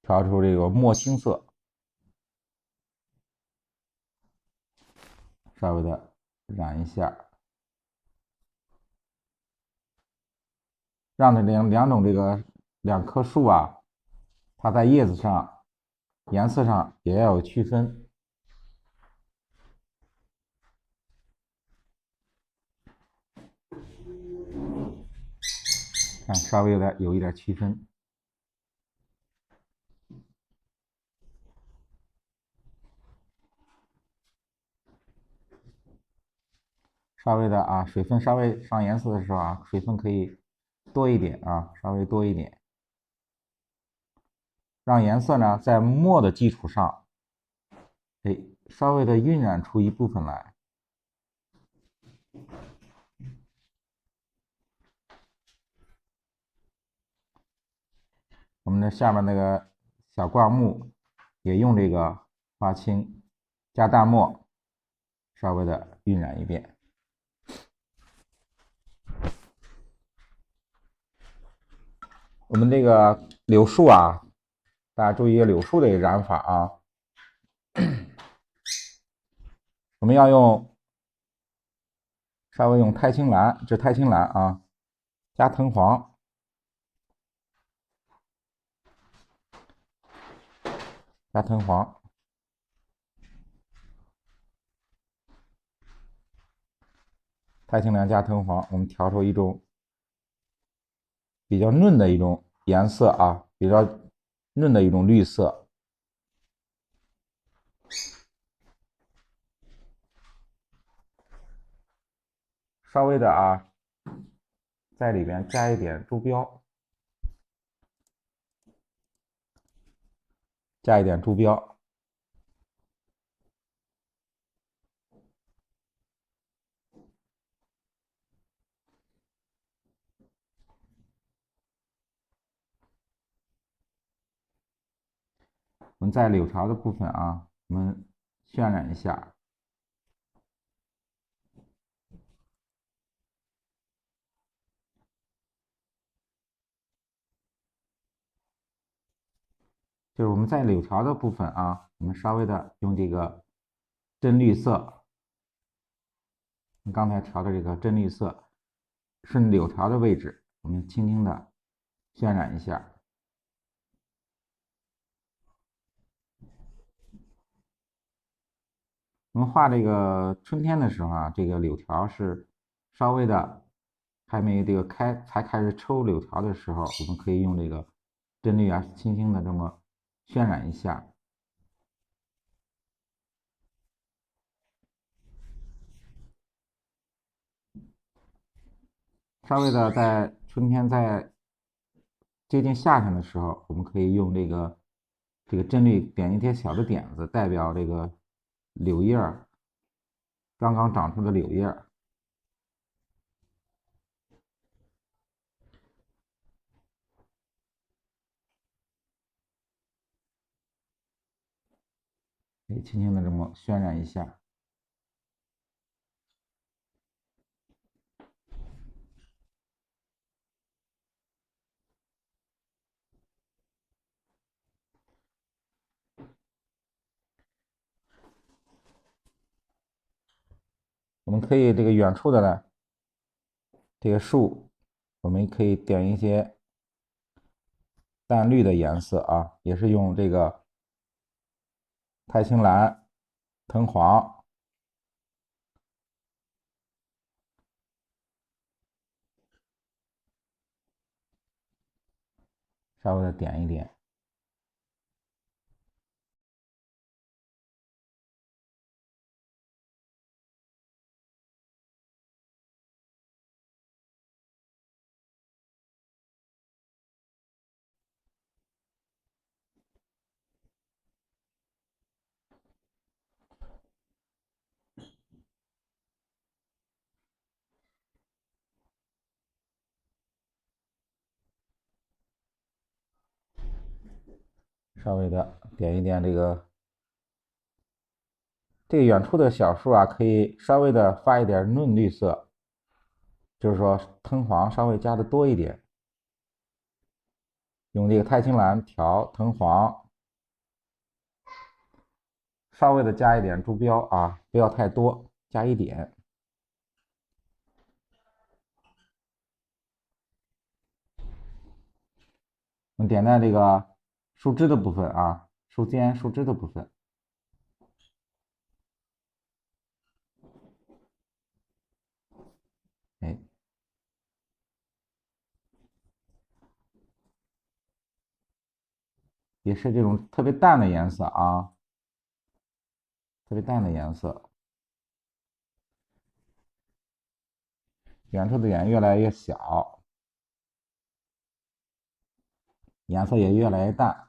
调出这个墨青色，稍微的染一下，让这两棵树啊，它在叶子上、颜色上也要有区分。看，稍微有一点区分。稍微的啊，水分稍微上颜色的时候啊，水分可以多一点啊，稍微多一点，让颜色呢在墨的基础上，哎，稍微的晕染出一部分来。我们的下面那个小灌木也用这个花青加淡墨，稍微的晕染一遍。我们这个柳树啊，大家注意柳树的染法啊，我们要稍微用太青蓝，这太青蓝啊，加藤黄，加藤黄，太青蓝加藤黄，我们调出一种比较嫩的一种颜色啊，比较嫩的一种绿色。稍微的啊，在里边加一点珠标，加一点珠标。我们在柳条的部分啊，我们渲染一下。就是我们在柳条的部分啊，我们稍微的用这个真绿色，刚才调的这个真绿色，顺柳条的位置，我们轻轻的渲染一下。我们画这个春天的时候啊，这个柳条是稍微的还没这个才开始抽柳条的时候，我们可以用这个真绿啊，轻轻的这么渲染一下。稍微的在春天在接近夏天的时候，我们可以用这个针绿点一些小的点子，代表这个柳叶儿刚刚长出的柳叶儿。可以轻轻的这么渲染一下。我们可以这个远处的呢，这个树，我们可以点一些淡绿的颜色啊，也是用这个太青蓝、藤黄，稍微的点一点。稍微的点一点这个远处的小树啊，可以稍微的发一点嫩绿色，就是说藤黄稍微加的多一点，用这个太青蓝调藤黄，稍微的加一点珠标啊，不要太多，加一点。我们点在这个树枝的部分啊，树尖、树枝的部分。哎，也是这种特别淡的颜色啊，特别淡的颜色，远处的圆越来越小，颜色也越来越淡。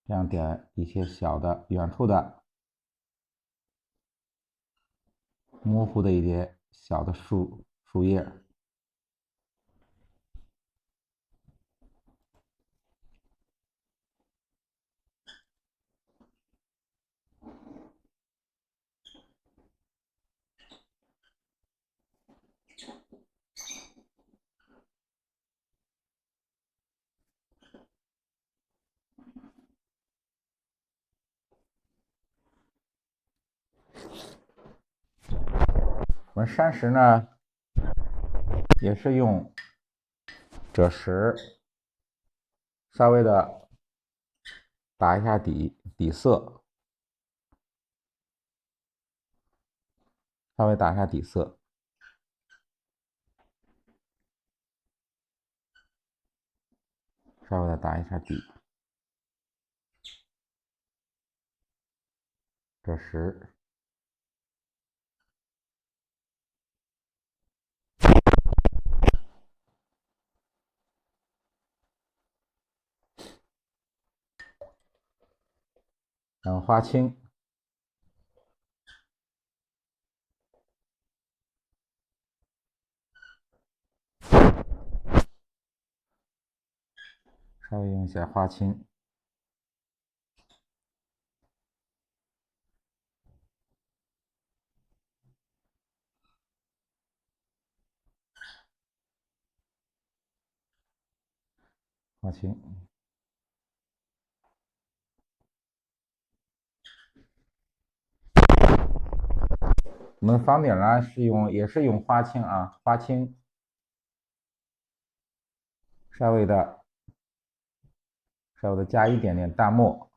这样点一些小的远处的模糊的一些小的树叶。我们山石呢，也是用赭石稍微的打一下底色，稍微打一下底色，稍微的打一下底。赭石，然后花青，稍微用一下花青。花青，我们房顶呢也是用花青啊，花青稍微的加一点点淡墨，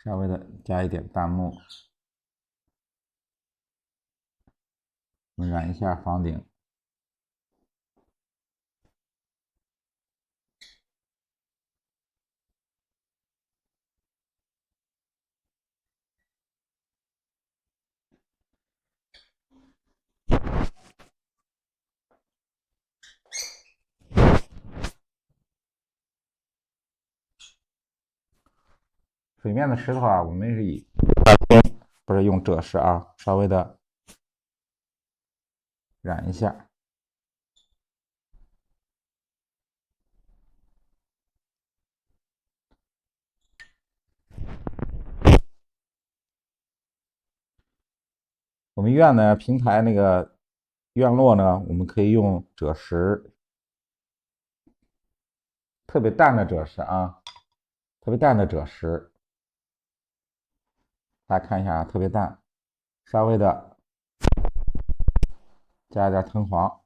稍微的加一点弹幕，我们染一下房顶。水面的石头啊，我们是以不是用赭石啊，稍微的染一下。我们院呢，平台那个院落呢，我们可以用赭石，特别淡的赭石啊，特别淡的赭石。大家看一下啊，特别淡，稍微的加一点藤黄，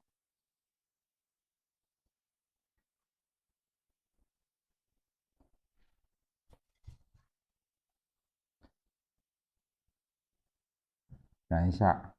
染一下。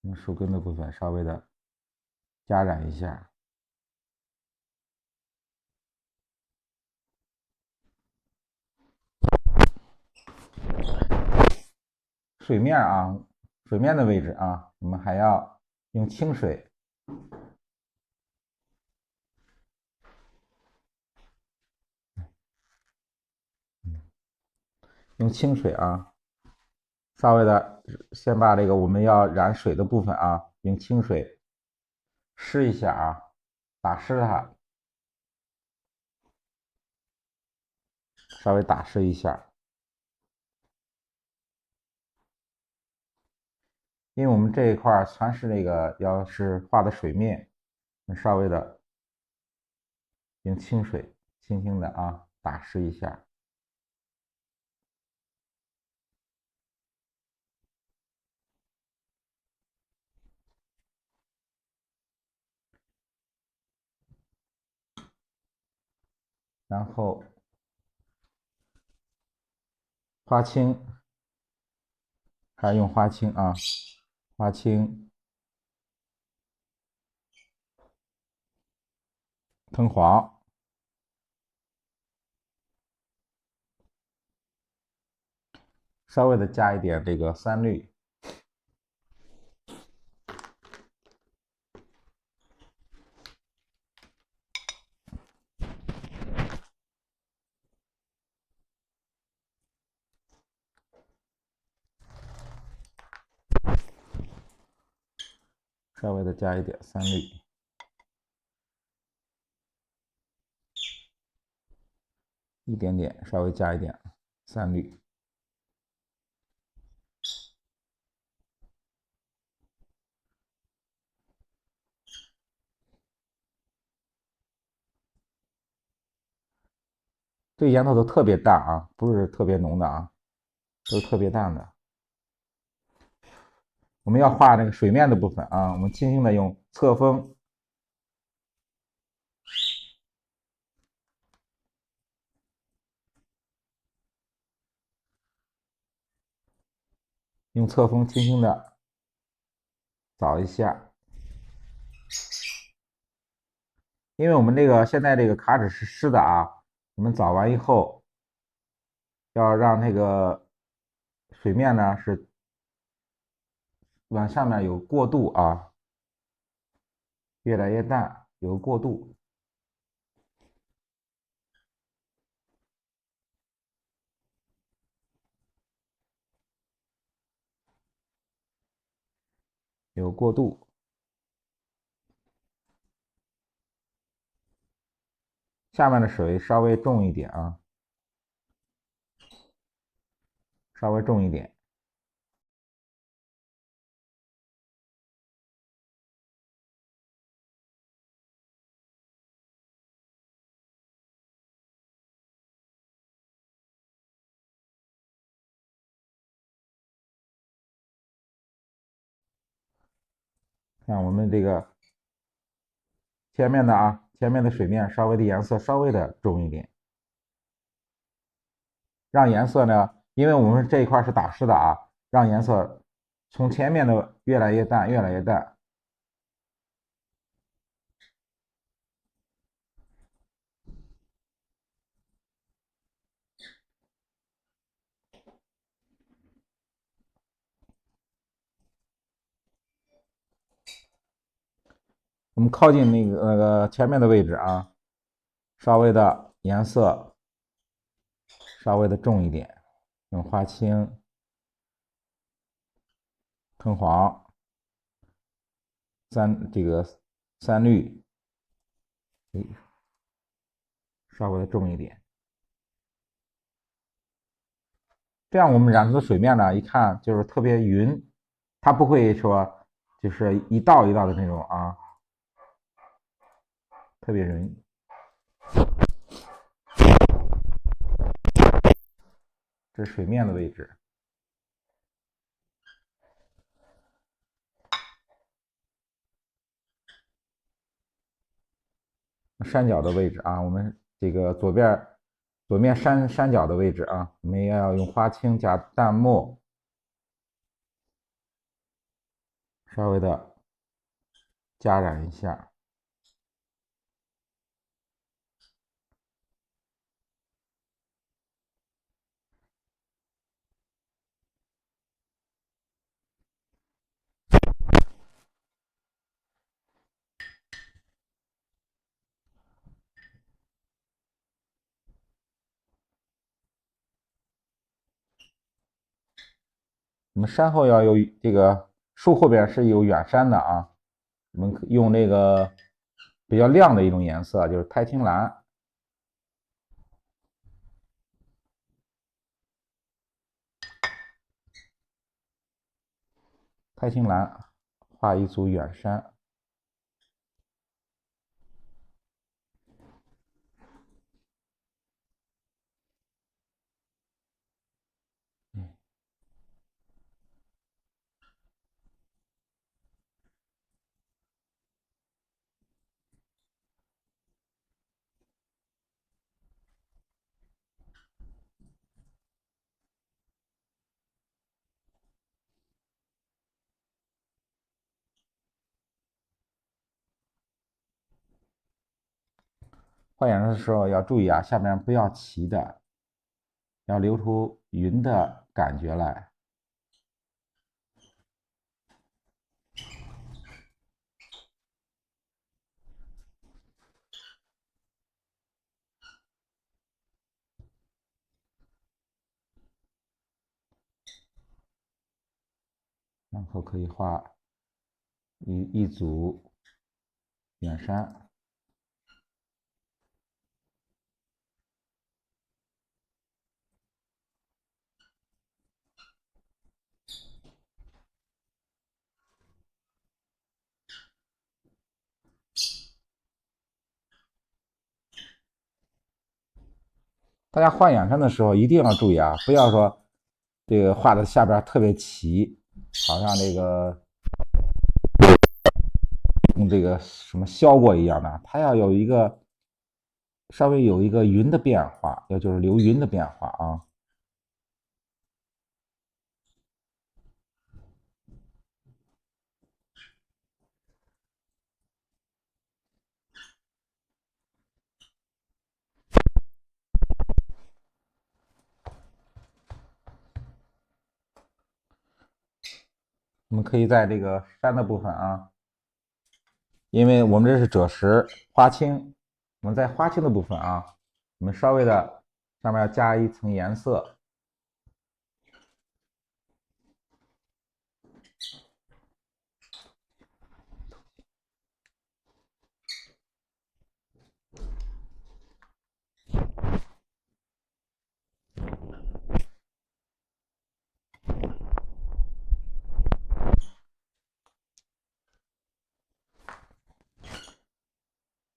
用树根的部分稍微的加染一下。水面啊，水面的位置啊，我们还要用清水，用清水啊，稍微的先把这个我们要染水的部分啊，用清水湿一下啊，打湿它，稍微打湿一下。因为我们这一块全是那个要是画的水面，稍微的用清水轻轻的啊打湿一下。然后花青还是用花青啊，花青、藤黄，稍微的加一点这个三绿，稍微的加一点三绿，一点点，稍微加一点三绿。这个颜色都特别淡啊，不是特别浓的啊，都是特别淡的。我们要画那个水面的部分啊，我们轻轻的用侧锋，用侧锋轻轻的扫一下。因为我们这个现在这个卡纸是湿的啊，我们扫完以后，要让那个水面呢是往上面有过渡啊，越来越淡，有过渡。有过渡，下面的水稍微重一点啊，稍微重一点。像我们这个前面的前面的水面稍微的颜色稍微的重一点，让颜色呢，因为我们这一块是打湿的让颜色从前面的越来越淡，越来越淡。我们靠近那个前面的位置稍微的颜色稍微的重一点，用花青、橙黄、三绿，稍微的重一点。这样我们染出的水面呢，一看就是特别匀，它不会说就是一道一道的那种特别匀。这是水面的位置。山脚的位置我们这个左面山脚的位置我们也要用花青加淡墨，稍微的加染一下。我们山后要有这个树后边是有远山的我们用那个比较亮的一种颜色，就是太青蓝。太青蓝画一组远山。画眼的时候要注意下面不要齐的，要留出匀的感觉来。然后可以画一组远山。大家画远山的时候一定要注意不要说这个画的下边特别齐，好像这个用这个什么削过一样的，它要有一个稍微有一个匀的变化，要就是留匀的变化我们可以在这个山的部分因为我们这是赭石花青，我们在花青的部分我们稍微的上面要加一层颜色。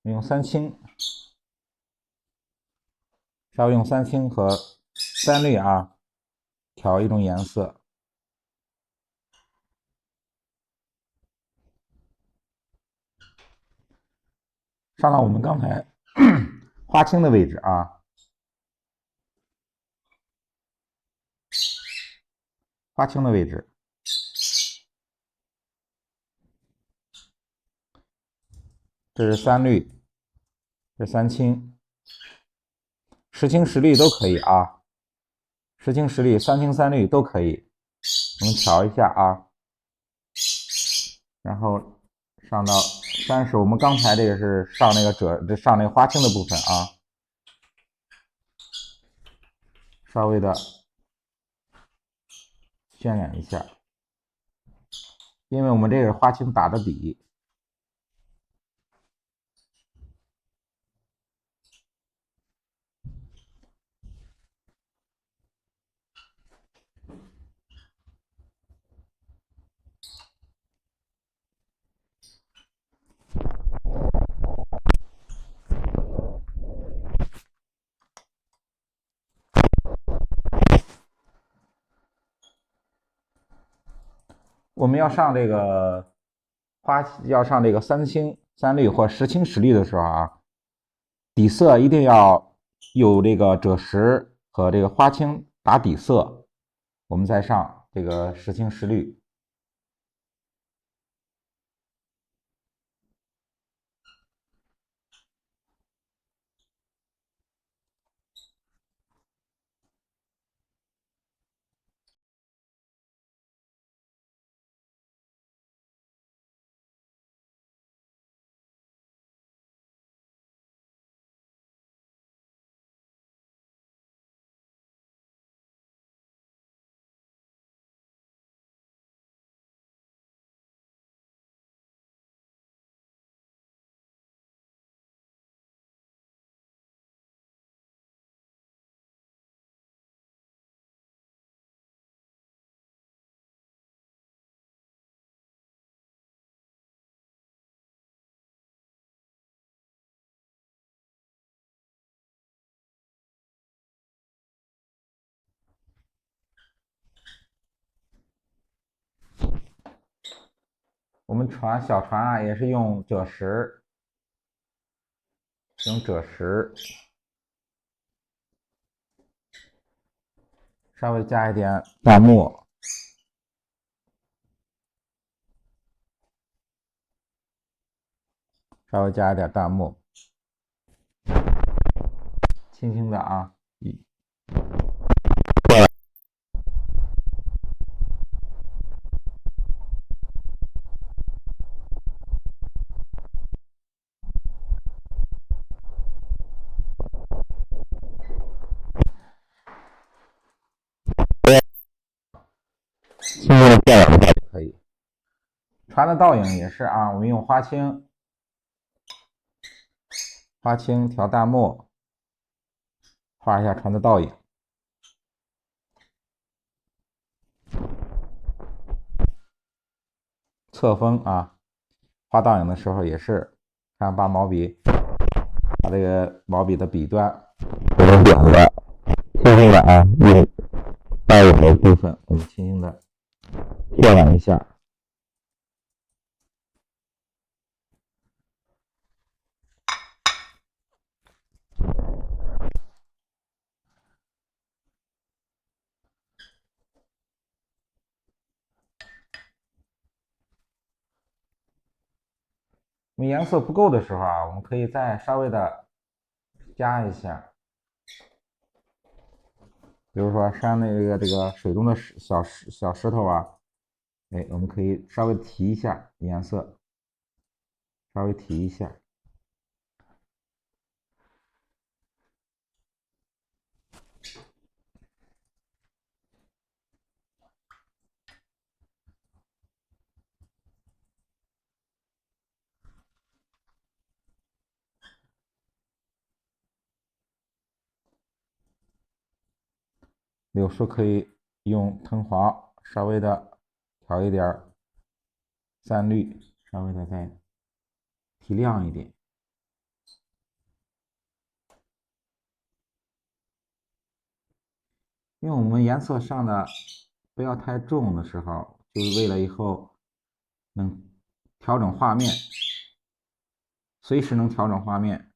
用三青，稍微用三青和三绿调一种颜色。上到我们刚才花青的位置啊，花青的位置，这是三绿，这是三青，十青十绿都可以啊，十青十绿、三青三绿都可以，我们调一下啊，然后上到30，我们刚才这个是上那个上那个花青的部分啊，稍微的渲染一下，因为我们这个花青打的底。我们要上这个要上这个三青三绿或十青十绿的时候啊，底色一定要有这个赭石和这个花青打底色，我们再上这个十青十绿。我们小船啊，也是用赭石，稍微加一点淡墨，轻轻的啊，轻轻的渲染一下。可以。船的倒影也是啊，我们用花青调淡墨，画一下船的倒影。侧锋啊，画倒影的时候也是，看把这个毛笔的笔端我们点的，轻轻的啊，用倒影的部分，我们轻轻的渲染一下。我们颜色不够的时候啊，我们可以再稍微的加一下，比如说上这个水中的小石头啊，哎，我们可以稍微提一下颜色，稍微提一下。柳树可以用藤黄稍微的调一点三绿，稍微的再提亮一点。因为我们颜色上的不要太重的时候，就是为了以后能调整画面。随时能调整画面。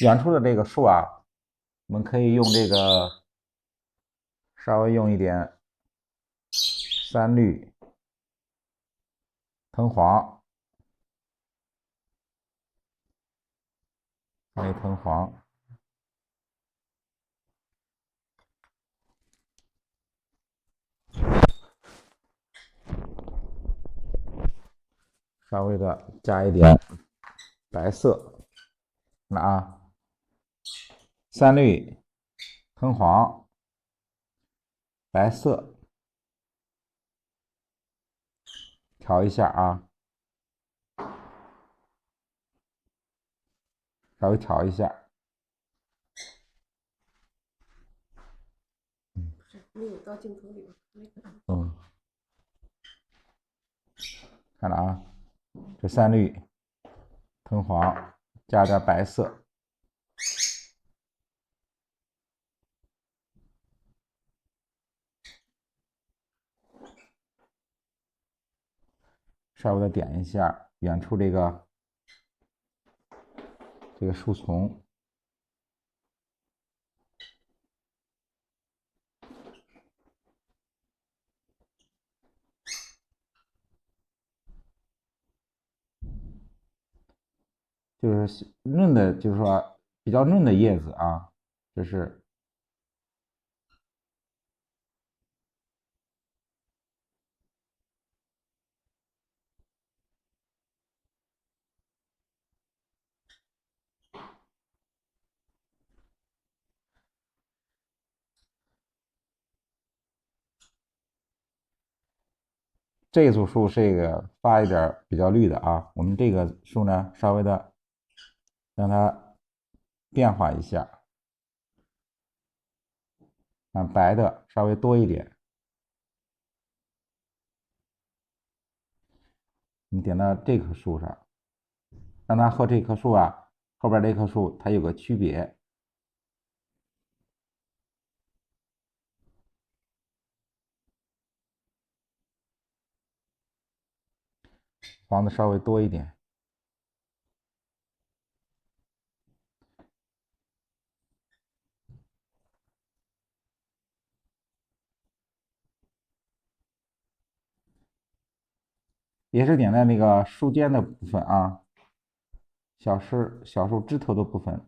远处的这个树啊，我们可以用这个稍微用一点三氯、藤黄，放一藤黄，稍微的加一点白色，那啊，三氯、藤黄、白色，调一下啊，稍微调一下。没有到镜头里，没看到。看着啊，这三氯、藤黄加点白色，稍微的点一下远处这个树丛。就是嫩的，就是说比较嫩的叶子啊，这是这组树是一个发一点比较绿的啊，我们这个树呢稍微的让它变化一下，让白的稍微多一点。你点到这棵树上，让它和这棵树啊后边这棵树它有个区别。黄的稍微多一点。也是点在那个树尖的部分啊，小树枝头的部分。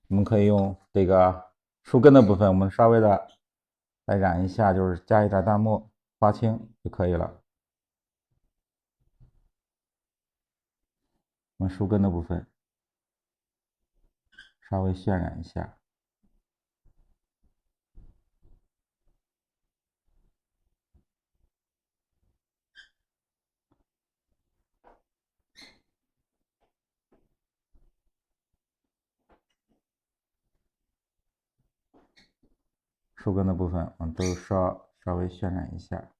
我们可以用这个树根的部分，我们稍微的来染一下，就是加一点淡墨，发青就可以了。我们树根的部分稍微渲染一下。树根的部分，我们都稍微渲染一下。